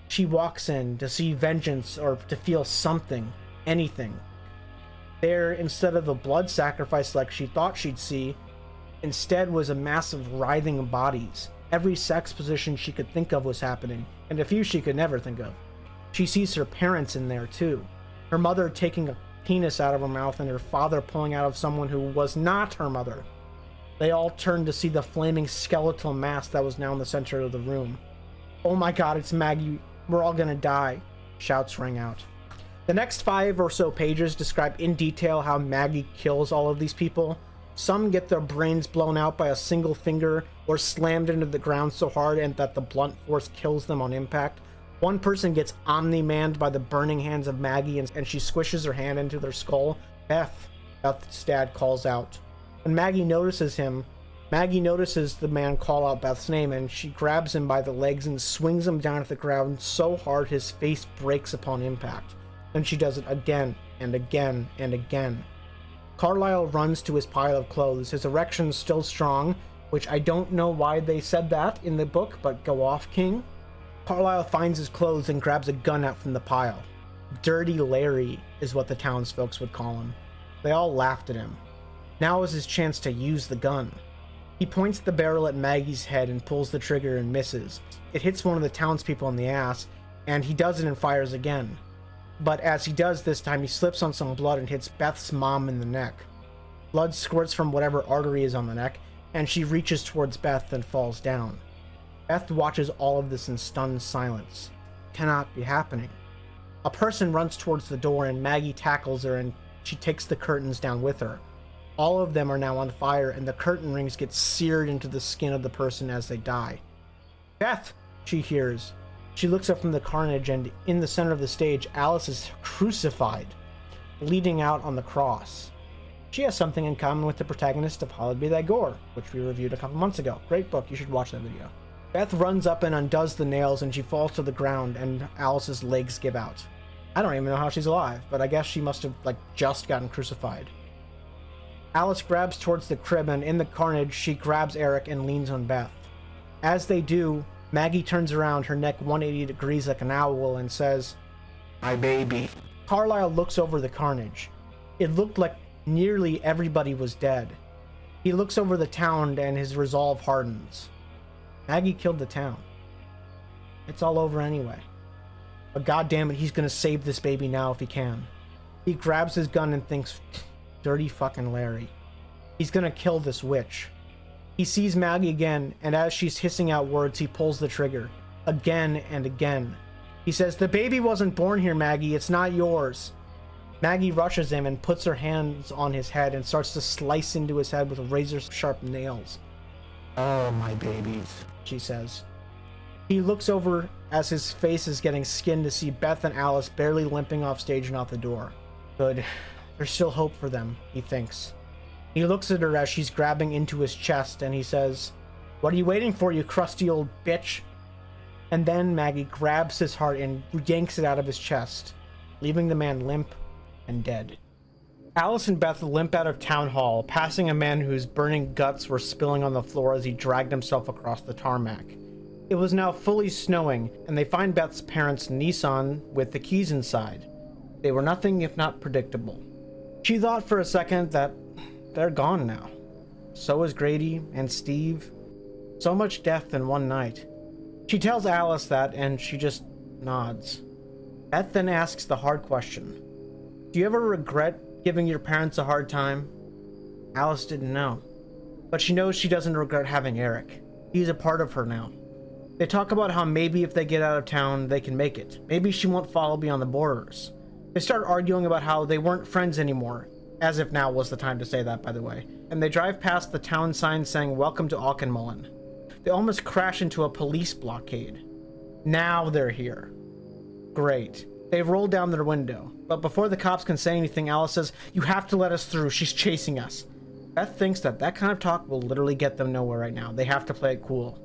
She walks in to see vengeance or to feel something, anything. There, instead of the blood sacrifice like she thought she'd see, instead was a mass of writhing bodies. Every sex position she could think of was happening, and a few she could never think of. She sees her parents in there too. Her mother taking a penis out of her mouth and her father pulling out of someone who was not her mother. They all turned to see the flaming skeletal mass that was now in the center of the room. "Oh my god, it's Maggie. We're all gonna die," shouts rang out. The next 5 or so pages describe in detail how Maggie kills all of these people. Some get their brains blown out by a single finger or slammed into the ground so hard and that the blunt force kills them on impact. One person gets omni-manned by the burning hands of Maggie and she squishes her hand into their skull. Beth's dad calls out. When Maggie notices him, Maggie notices the man call out Beth's name and she grabs him by the legs and swings him down at the ground so hard his face breaks upon impact. Then she does it again and again and again. Carlisle runs to his pile of clothes, his erection's still strong, which I don't know why they said that in the book, but go off, King. Carlisle finds his clothes and grabs a gun out from the pile. Dirty Larry is what the townsfolk would call him. They all laughed at him. Now is his chance to use the gun. He points the barrel at Maggie's head and pulls the trigger and misses. It hits one of the townspeople in the ass, and he does it and fires again. But as he does this time, he slips on some blood and hits Beth's mom in the neck. Blood squirts from whatever artery is on the neck, and she reaches towards Beth and falls down. Beth watches all of this in stunned silence. Cannot be happening. A person runs towards the door and Maggie tackles her and she takes the curtains down with her. All of them are now on fire and the curtain rings get seared into the skin of the person as they die. "Beth!" she hears. She looks up from the carnage and in the center of the stage, Alice is crucified, bleeding out on the cross. She has something in common with the protagonist of Hallowed Be Thy Gore, which we reviewed a couple months ago. Great book, you should watch that video. Beth runs up and undoes the nails and she falls to the ground and Alice's legs give out. I don't even know how she's alive, but I guess she must have just gotten crucified. Alice grabs towards the crib and in the carnage she grabs Eric and leans on Beth. As they do, Maggie turns around, her neck 180 degrees like an owl, and says, "My baby." Carlisle looks over the carnage. It looked like nearly everybody was dead. He looks over the town and his resolve hardens. Maggie killed the town. It's all over anyway. But goddammit, he's gonna save this baby now if he can. He grabs his gun and thinks, dirty fucking Larry. He's gonna kill this witch. He sees Maggie again, and as she's hissing out words, he pulls the trigger. Again and again. He says, "The baby wasn't born here, Maggie. It's not yours." Maggie rushes him and puts her hands on his head and starts to slice into his head with razor-sharp nails. "Oh, my babies," she says. He looks over as his face is getting skinned to see Beth and Alice barely limping off stage and out the door. Good. There's still hope for them, he thinks. He looks at her as she's grabbing into his chest and he says, "What are you waiting for, you crusty old bitch?" And then Maggie grabs his heart and yanks it out of his chest, leaving the man limp and dead. Alice and Beth limp out of town hall, passing a man whose burning guts were spilling on the floor as he dragged himself across the tarmac. It was now fully snowing, and they find Beth's parents' Nissan with the keys inside. They were nothing if not predictable. She thought for a second that they're gone now. So is Grady and Steve. So much death in one night. She tells Alice that, and she just nods. Beth then asks the hard question. Do you ever regret giving your parents a hard time? Alice didn't know. But she knows she doesn't regret having Eric. He's a part of her now. They talk about how maybe if they get out of town, they can make it. Maybe she won't follow beyond the borders. They start arguing about how they weren't friends anymore. As if now was the time to say that, by the way. And they drive past the town sign saying, "Welcome to Auchenmullen." They almost crash into a police blockade. Now they're here. Great. They've rolled down their window. But before the cops can say anything, Alice says, "You have to let us through. She's chasing us." Beth thinks that kind of talk will literally get them nowhere right now. They have to play it cool.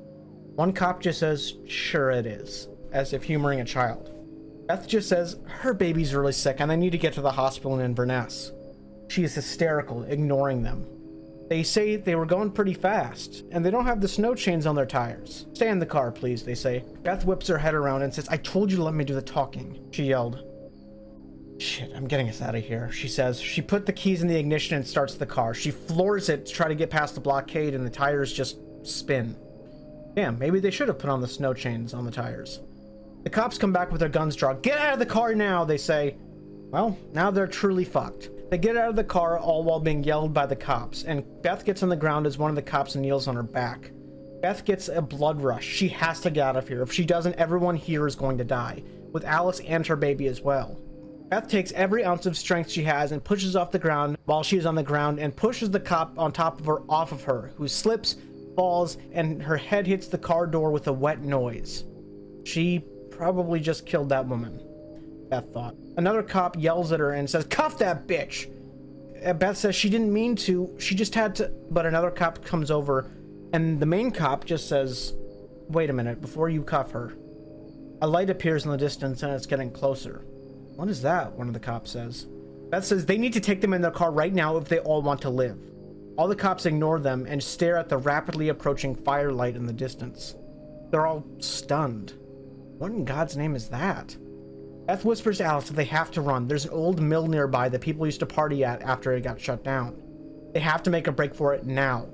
One cop just says, "Sure it is," as if humoring a child. Beth just says, her baby's really sick and they need to get to the hospital in Inverness. She is hysterical, ignoring them. They say they were going pretty fast, and they don't have the snow chains on their tires. "Stay in the car, please," they say. Beth whips her head around and says, "I told you to let me do the talking," she yelled. "Shit, I'm getting us out of here," she says. She put the keys in the ignition and starts the car. She floors it to try to get past the blockade, and the tires just spin. Damn, maybe they should have put on the snow chains on the tires. The cops come back with their guns drawn. "Get out of the car now," they say. Well, now they're truly fucked. They get out of the car, all while being yelled by the cops, and Beth gets on the ground as one of the cops kneels on her back. Beth gets a blood rush. She has to get out of here. If she doesn't, everyone here is going to die, with Alice and her baby as well. Beth takes every ounce of strength she has and pushes off the ground while she is on the ground and pushes the cop on top of her off of her, who slips, falls, and her head hits the car door with a wet noise. She probably just killed that woman, Beth thought. Another cop yells at her and says, "Cuff that bitch!" Beth says she didn't mean to, she just had to, but another cop comes over and the main cop just says, "Wait a minute, before you cuff her." A light appears in the distance and it's getting closer. "What is that?" one of the cops says. Beth says they need to take them in their car right now if they all want to live. All the cops ignore them and stare at the rapidly approaching firelight in the distance. They're all stunned. What in God's name is that? Beth whispers to Alice that they have to run. There's an old mill nearby that people used to party at after it got shut down. They have to make a break for it now.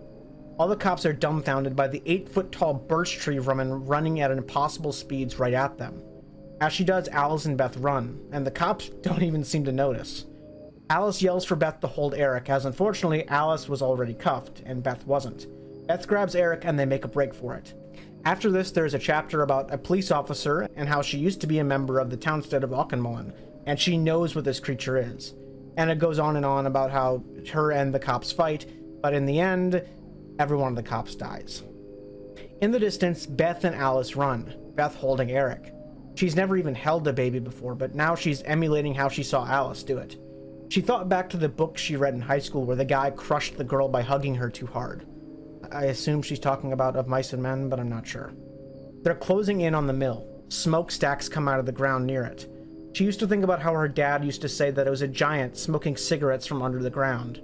All the cops are dumbfounded by the 8-foot-tall birch tree woman running at impossible speeds right at them. As she does, Alice and Beth run, and the cops don't even seem to notice. Alice yells for Beth to hold Eric, as unfortunately Alice was already cuffed, and Beth wasn't. Beth grabs Eric and they make a break for it. After this, there's a chapter about a police officer and how she used to be a member of the townstead of Auchenmullen, and she knows what this creature is. And it goes on and on about how her and the cops fight, but in the end, every one of the cops dies. In the distance, Beth and Alice run, Beth holding Eric. She's never even held a baby before, but now she's emulating how she saw Alice do it. She thought back to the book she read in high school where the guy crushed the girl by hugging her too hard. I assume she's talking about Of Mice and Men, but I'm not sure. They're closing in on the mill. Smokestacks come out of the ground near it. She used to think about how her dad used to say that it was a giant smoking cigarettes from under the ground.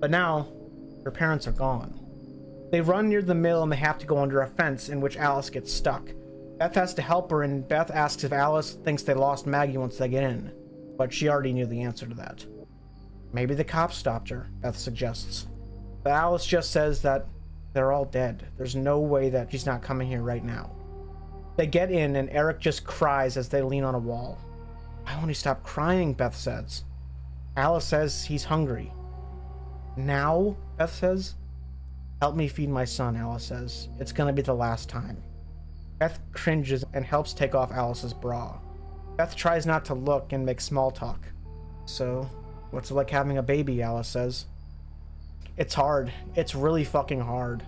But now, her parents are gone. They run near the mill and they have to go under a fence in which Alice gets stuck. Beth has to help her, and Beth asks if Alice thinks they lost Maggie once they get in. But she already knew the answer to that. Maybe the cops stopped her, Beth suggests. But Alice just says that they're all dead. There's no way that she's not coming here right now. They get in and Eric just cries as they lean on a wall. "Why won't he stop crying?" Beth says. Alice says he's hungry. "Now?" Beth says. "Help me feed my son," Alice says. "It's gonna be the last time." Beth cringes and helps take off Alice's bra. Beth tries not to look and make small talk. "So, what's it like having a baby?" Alice says. "It's hard. It's really fucking hard.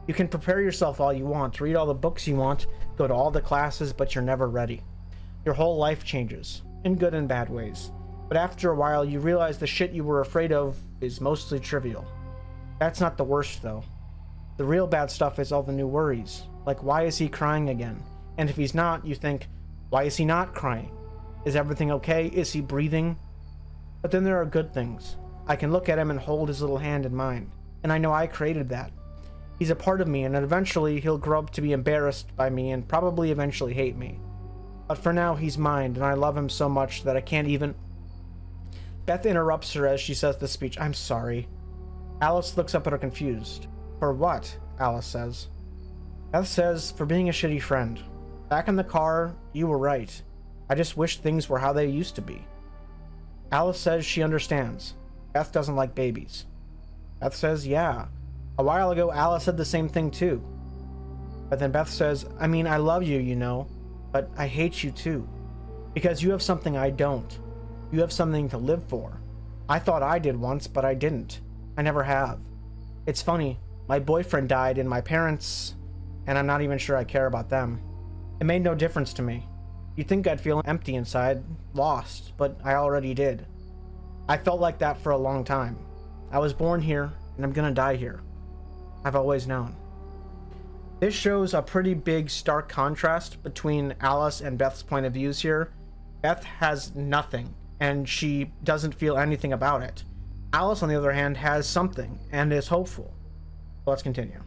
You can prepare yourself all you want, read all the books you want, go to all the classes, but you're never ready. Your whole life changes, in good and bad ways. But after a while, you realize the shit you were afraid of is mostly trivial. That's not the worst, though. The real bad stuff is all the new worries. Like, why is he crying again? And if he's not, you think, why is he not crying? Is everything okay? Is he breathing? But then there are good things. I can look at him and hold his little hand in mine. And I know I created that. He's a part of me, and eventually he'll grow up to be embarrassed by me and probably eventually hate me. But for now, he's mine, and I love him so much that I can't even... Beth interrupts her as she says this speech. I'm sorry. Alice looks up at her confused. For what? Alice says. Beth says, for being a shitty friend. Back in the car, you were right. I just wish things were how they used to be. Alice says she understands. Beth doesn't like babies. Beth says, yeah. A while ago, Alice said the same thing too. But then Beth says, I mean, I love you, you know, but I hate you too. Because you have something I don't. You have something to live for. I thought I did once, but I didn't. I never have. It's funny, my boyfriend died and my parents, and I'm not even sure I care about them. It made no difference to me. You'd think I'd feel empty inside, lost, but I already did. I felt like that for a long time. I was born here, and I'm gonna die here. I've always known. This shows a pretty big stark contrast between Alice and Beth's point of views here. Beth has nothing, and she doesn't feel anything about it. Alice, on the other hand, has something, and is hopeful. Let's continue.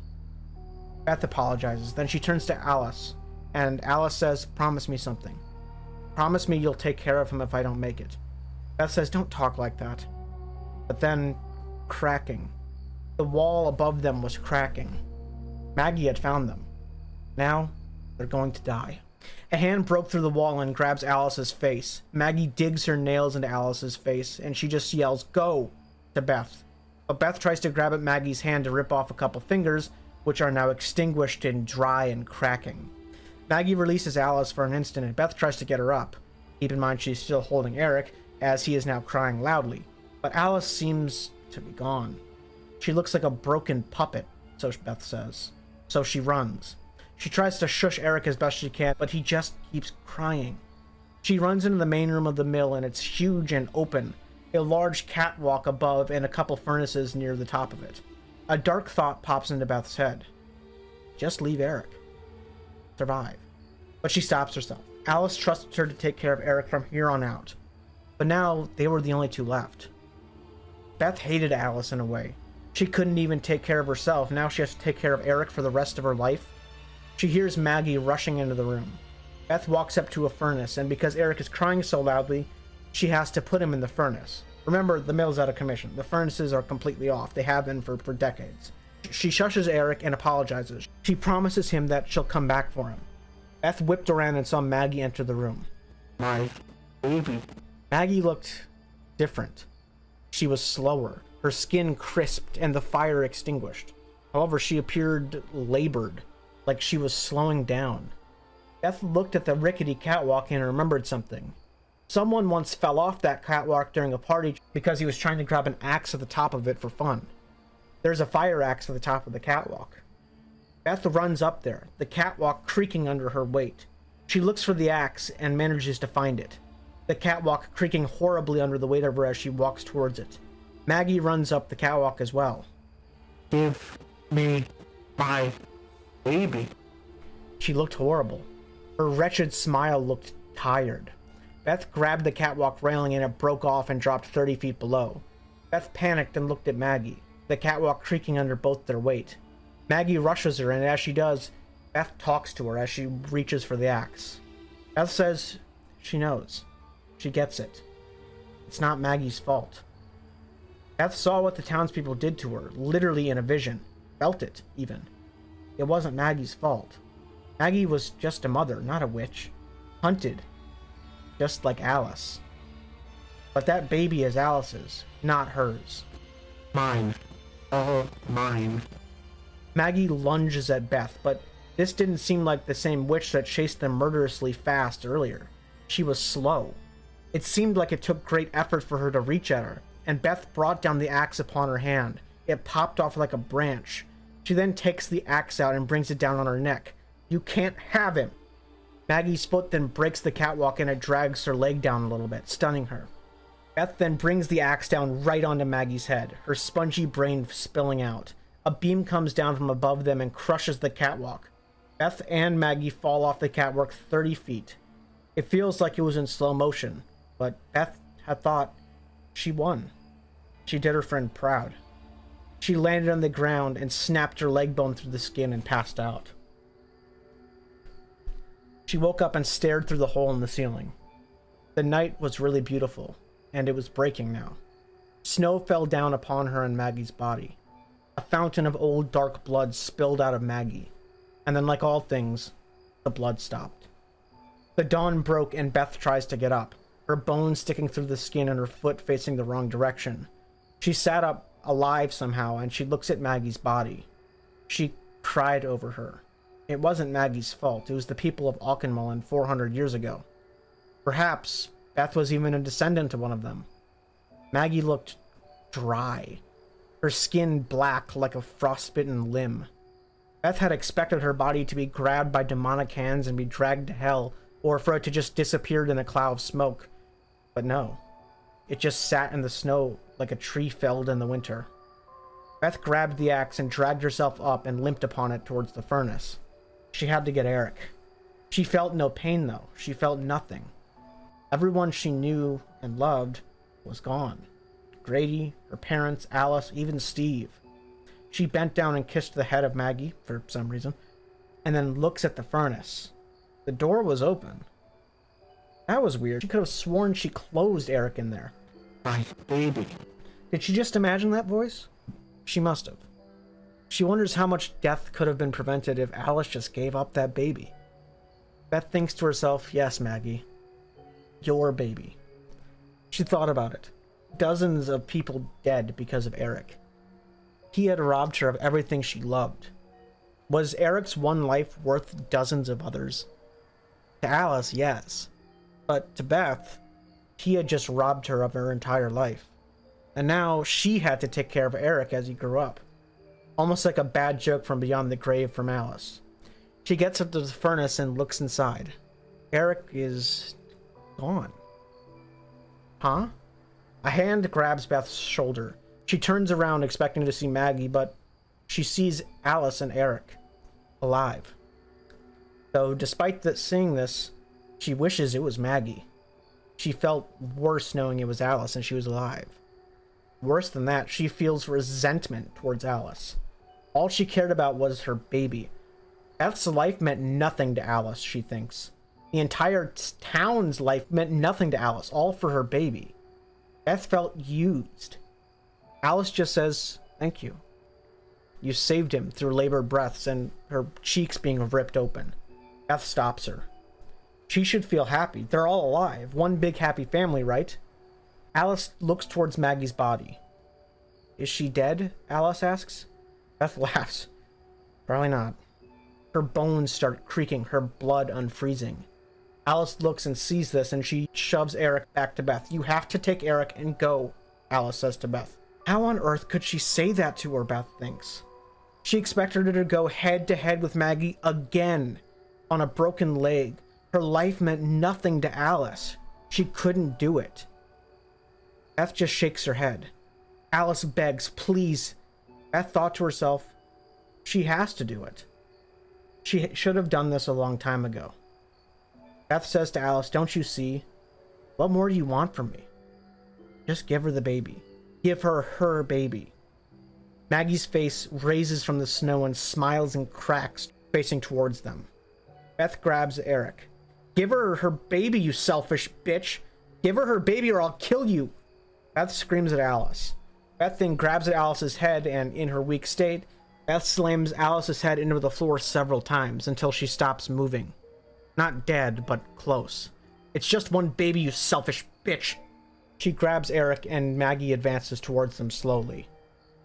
Beth apologizes, then she turns to Alice, and Alice says, promise me something. Promise me you'll take care of him if I don't make it. Beth says, don't talk like that. But then, cracking. The wall above them was cracking. Maggie had found them. Now, they're going to die. A hand broke through the wall and grabs Alice's face. Maggie digs her nails into Alice's face, and she just yells, go, to Beth. But Beth tries to grab at Maggie's hand to rip off a couple fingers, which are now extinguished and dry and cracking. Maggie releases Alice for an instant, and Beth tries to get her up. Keep in mind she's still holding Eric, as he is now crying loudly. But Alice seems to be gone. She looks like a broken puppet, so Beth says. So she runs. She tries to shush Eric as best she can, but he just keeps crying. She runs into the main room of the mill, and it's huge and open. A large catwalk above and a couple furnaces near the top of it. A dark thought pops into Beth's head. Just leave Eric. Survive. But she stops herself. Alice trusts her to take care of Eric from here on out. But now, they were the only two left. Beth hated Alice in a way. She couldn't even take care of herself. Now she has to take care of Eric for the rest of her life. She hears Maggie rushing into the room. Beth walks up to a furnace, and because Eric is crying so loudly, she has to put him in the furnace. Remember, the mill's out of commission. The furnaces are completely off. They have been for decades. She shushes Eric and apologizes. She promises him that she'll come back for him. Beth whipped around and saw Maggie enter the room. My baby. Maggie looked different. She was slower, her skin crisped, and the fire extinguished. However, she appeared labored, like she was slowing down. Beth looked at the rickety catwalk and remembered something. Someone once fell off that catwalk during a party because he was trying to grab an axe at the top of it for fun. There's a fire axe at the top of the catwalk. Beth runs up there, the catwalk creaking under her weight. She looks for the axe and manages to find it, the catwalk creaking horribly under the weight of her as she walks towards it. Maggie runs up the catwalk as well. Give me my baby. She looked horrible. Her wretched smile looked tired. Beth grabbed the catwalk railing and it broke off and dropped 30 feet below. Beth panicked and looked at Maggie, the catwalk creaking under both their weight. Maggie rushes her, and as she does, Beth talks to her as she reaches for the axe. Beth says she knows. She gets it. It's not Maggie's fault. Beth saw what the townspeople did to her, literally in a vision. Felt it, even. It wasn't Maggie's fault. Maggie was just a mother, not a witch. Hunted. Just like Alice. But that baby is Alice's, not hers. Mine. All mine. Maggie lunges at Beth, but this didn't seem like the same witch that chased them murderously fast earlier. She was slow. It seemed like it took great effort for her to reach at her, and Beth brought down the axe upon her hand. It popped off like a branch. She then takes the axe out and brings it down on her neck. You can't have him! Maggie's foot then breaks the catwalk and it drags her leg down a little bit, stunning her. Beth then brings the axe down right onto Maggie's head, her spongy brain spilling out. A beam comes down from above them and crushes the catwalk. Beth and Maggie fall off the catwalk 30 feet. It feels like it was in slow motion, but Beth had thought she won. She did her friend proud. She landed on the ground and snapped her leg bone through the skin and passed out. She woke up and stared through the hole in the ceiling. The night was really beautiful, and it was breaking now. Snow fell down upon her and Maggie's body. A fountain of old dark blood spilled out of Maggie, and then, like all things, the blood stopped. The dawn broke and Beth tries to get up, her bones sticking through the skin and her foot facing the wrong direction. She sat up alive somehow, and she looks at Maggie's body. She cried over her. It wasn't Maggie's fault. It was the people of Auchenmullen 400 years ago. Perhaps Beth was even a descendant of one of them. Maggie looked dry, her skin black like a frostbitten limb. Beth had expected her body to be grabbed by demonic hands and be dragged to hell, or for it to just disappear in a cloud of smoke. But no. It just sat in the snow like a tree felled in the winter. Beth grabbed the axe and dragged herself up and limped upon it towards the furnace. She had to get Eric. She felt no pain, though. She felt nothing. Everyone she knew and loved was gone. Grady, her parents, Alice, even Steve. She bent down and kissed the head of Maggie, for some reason, and then looks at the furnace. The door was open. That was weird. She could have sworn she closed Eric in there. My baby. Did she just imagine that voice? She must have. She wonders how much death could have been prevented if Alice just gave up that baby. Beth thinks to herself, yes, Maggie, your baby. She thought about it. Dozens of people dead because of Eric. He had robbed her of everything she loved. Was Eric's one life worth dozens of others? To Alice, yes. But to Beth, he had just robbed her of her entire life. And now she had to take care of Eric as he grew up. Almost like a bad joke from beyond the grave from Alice. She gets up to the furnace and looks inside. Eric is gone. Huh? A hand grabs Beth's shoulder. She turns around expecting to see Maggie, but she sees Alice and Eric alive. Though despite seeing this, she wishes it was Maggie. She felt worse knowing it was Alice and she was alive. Worse than that, she feels resentment towards Alice. All she cared about was her baby. Beth's life meant nothing to Alice, she thinks. The entire town's life meant nothing to Alice, all for her baby. Beth felt used. Alice just says, thank you. You saved him through labored breaths and her cheeks being ripped open. Beth stops her. She should feel happy. They're all alive. One big happy family, right? Alice looks towards Maggie's body. Is she dead? Alice asks. Beth laughs. Probably not. Her bones start creaking, her blood unfreezing. Alice looks and sees this, and she shoves Eric back to Beth. You have to take Eric and go, Alice says to Beth. How on earth could she say that to her, Beth thinks. She expected her to go head to head with Maggie again on a broken leg. Her life meant nothing to Alice. She couldn't do it. Beth just shakes her head. Alice begs, please. Beth thought to herself, she has to do it. She should have done this a long time ago. Beth says to Alice, don't you see? What more do you want from me? Just give her the baby. Give her her baby. Maggie's face raises from the snow and smiles and cracks, facing towards them. Beth grabs Eric. Give her her baby, you selfish bitch. Give her her baby or I'll kill you. Beth screams at Alice. Beth then grabs at Alice's head and, in her weak state, Beth slams Alice's head into the floor several times until she stops moving. Not dead, but close. It's just one baby, you selfish bitch. She grabs Eric and Maggie advances towards them slowly.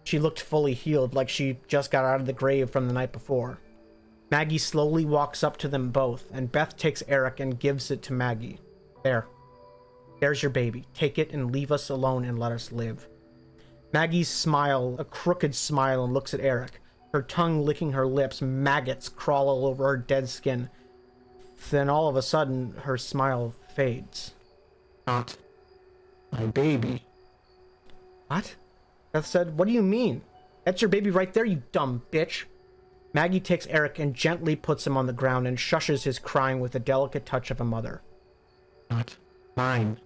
She looked fully healed, like she just got out of the grave from the night before. Maggie slowly walks up to them both, and Beth takes Eric and gives it to Maggie. There's your baby. Take it and leave us alone and let us live. Maggie's smile, a crooked smile, and looks at Eric. Her tongue licking her lips, maggots crawl all over her dead skin. Then all of a sudden, her smile fades. Not my baby. What? Beth said, what do you mean? That's your baby right there, you dumb bitch. Maggie takes Eric and gently puts him on the ground and shushes his crying with the delicate touch of a mother. Not mine.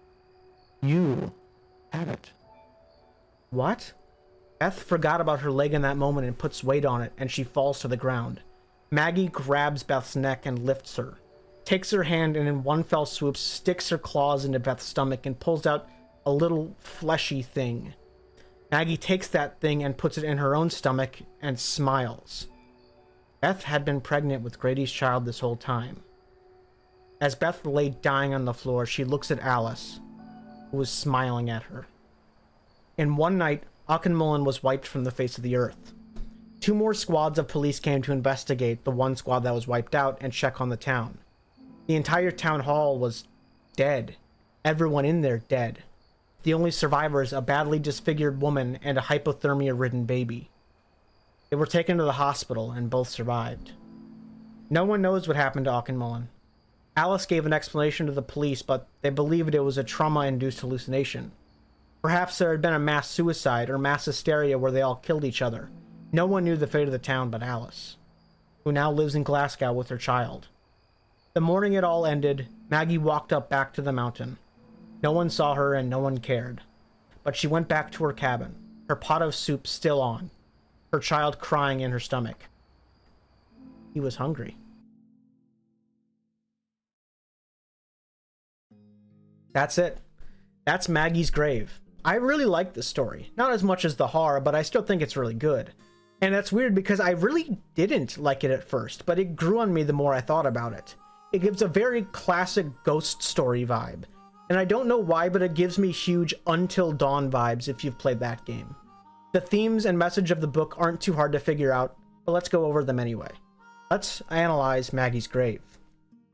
You have it. What? Beth forgot about her leg in that moment and puts weight on it, and she falls to the ground. Maggie grabs Beth's neck and lifts her, takes her hand, and in one fell swoop sticks her claws into Beth's stomach and pulls out a little fleshy thing. Maggie takes that thing and puts it in her own stomach and smiles. Beth had been pregnant with Grady's child this whole time. As Beth lay dying on the floor, she looks at Alice, who was smiling at her. In one night, Auchinmullen was wiped from the face of the earth. 2 more squads of police came to investigate the one squad that was wiped out and check on the town. The entire town hall was dead. Everyone in there dead. The only survivors, a badly disfigured woman and a hypothermia-ridden baby. They were taken to the hospital and both survived. No one knows what happened to Auchinmullen. Alice gave an explanation to the police, but they believed it was a trauma-induced hallucination. Perhaps there had been a mass suicide or mass hysteria where they all killed each other. No one knew the fate of the town but Alice, who now lives in Glasgow with her child. The morning it all ended, Maggie walked up back to the mountain. No one saw her and no one cared. But she went back to her cabin, her pot of soup still on, her child crying in her stomach. He was hungry. That's it. That's Maggie's Grave. I really like this story. Not as much as the horror, but I still think it's really good. And that's weird because I really didn't like it at first, but it grew on me the more I thought about it. It gives a very classic ghost story vibe. And I don't know why, but it gives me huge Until Dawn vibes if you've played that game. The themes and message of the book aren't too hard to figure out, but let's go over them anyway. Let's analyze Maggie's Grave.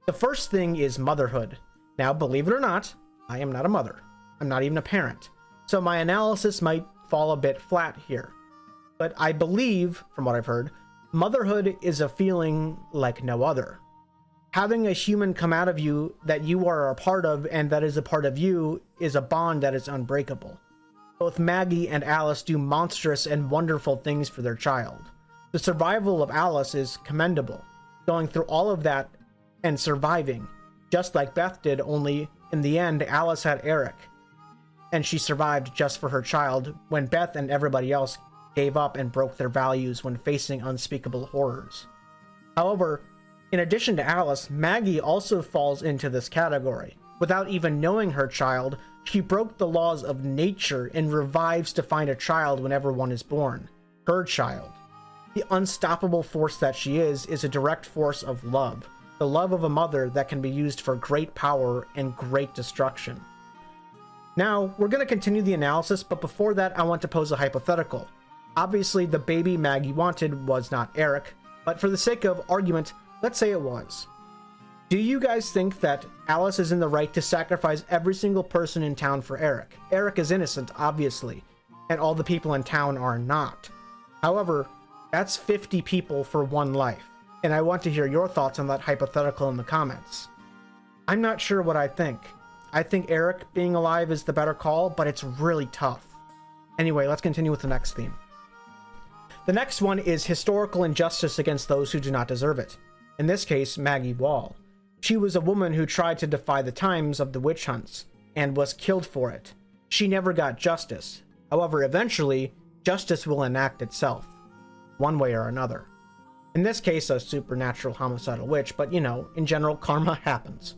The first thing is motherhood. Now, believe it or not, I am not a mother. I'm not even a parent. So my analysis might fall a bit flat here. But I believe, from what I've heard, motherhood is a feeling like no other. Having a human come out of you that you are a part of and that is a part of you is a bond that is unbreakable. Both Maggie and Alice do monstrous and wonderful things for their child. The survival of Alice is commendable, going through all of that and surviving, just like Beth did, only in the end Alice had Eric, and she survived just for her child when Beth and everybody else gave up and broke their values when facing unspeakable horrors. However, in addition to Alice, Maggie also falls into this category. Without even knowing her child, she broke the laws of nature and revives to find a child whenever one is born. Her child. The unstoppable force that she is a direct force of love. The love of a mother that can be used for great power and great destruction. Now, we're going to continue the analysis, but before that I want to pose a hypothetical. Obviously, the baby Maggie wanted was not Eric, but for the sake of argument, let's say it was. Do you guys think that Alice is in the right to sacrifice every single person in town for Eric? Eric is innocent, obviously, and all the people in town are not. However, that's 50 people for one life, and I want to hear your thoughts on that hypothetical in the comments. I'm not sure what I think. I think Eric being alive is the better call, but it's really tough. Anyway, let's continue with the next theme. The next one is historical injustice against those who do not deserve it. In this case, Maggie Wall. She was a woman who tried to defy the times of the witch hunts, and was killed for it. She never got justice. However, eventually, justice will enact itself, one way or another. In this case, a supernatural homicidal witch, but you know, in general, karma happens.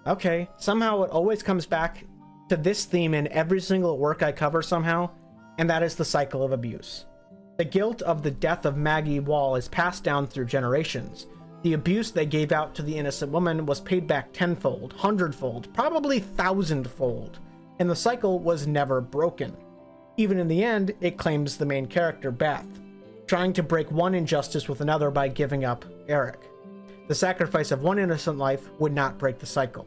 Okay, somehow it always comes back to this theme in every single work I cover somehow, and that is the cycle of abuse. The guilt of the death of Maggie Wall is passed down through generations. The abuse they gave out to the innocent woman was paid back tenfold, hundredfold, probably thousandfold, and the cycle was never broken. Even in the end, it claims the main character, Beth, trying to break one injustice with another by giving up Eric. The sacrifice of one innocent life would not break the cycle.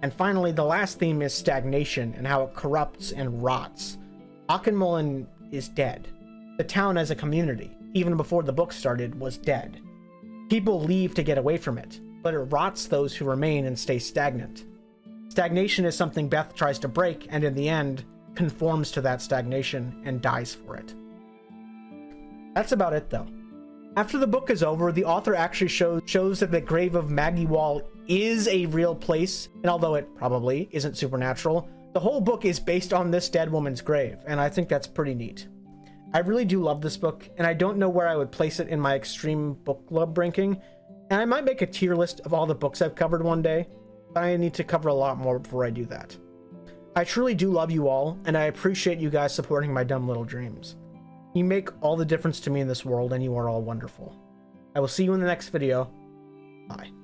And finally, the last theme is stagnation and how it corrupts and rots. Auchinmullen is dead. The town as a community, even before the book started, was dead. People leave to get away from it, but it rots those who remain and stay stagnant. Stagnation is something Beth tries to break, and in the end, conforms to that stagnation and dies for it. That's about it, though. After the book is over, the author actually shows that the grave of Maggie Wall is a real place, and although it probably isn't supernatural, the whole book is based on this dead woman's grave, and I think that's pretty neat. I really do love this book, and I don't know where I would place it in my extreme book club ranking, and I might make a tier list of all the books I've covered one day, but I need to cover a lot more before I do that. I truly do love you all, and I appreciate you guys supporting my dumb little dreams. You make all the difference to me in this world, and you are all wonderful. I will see you in the next video. Bye.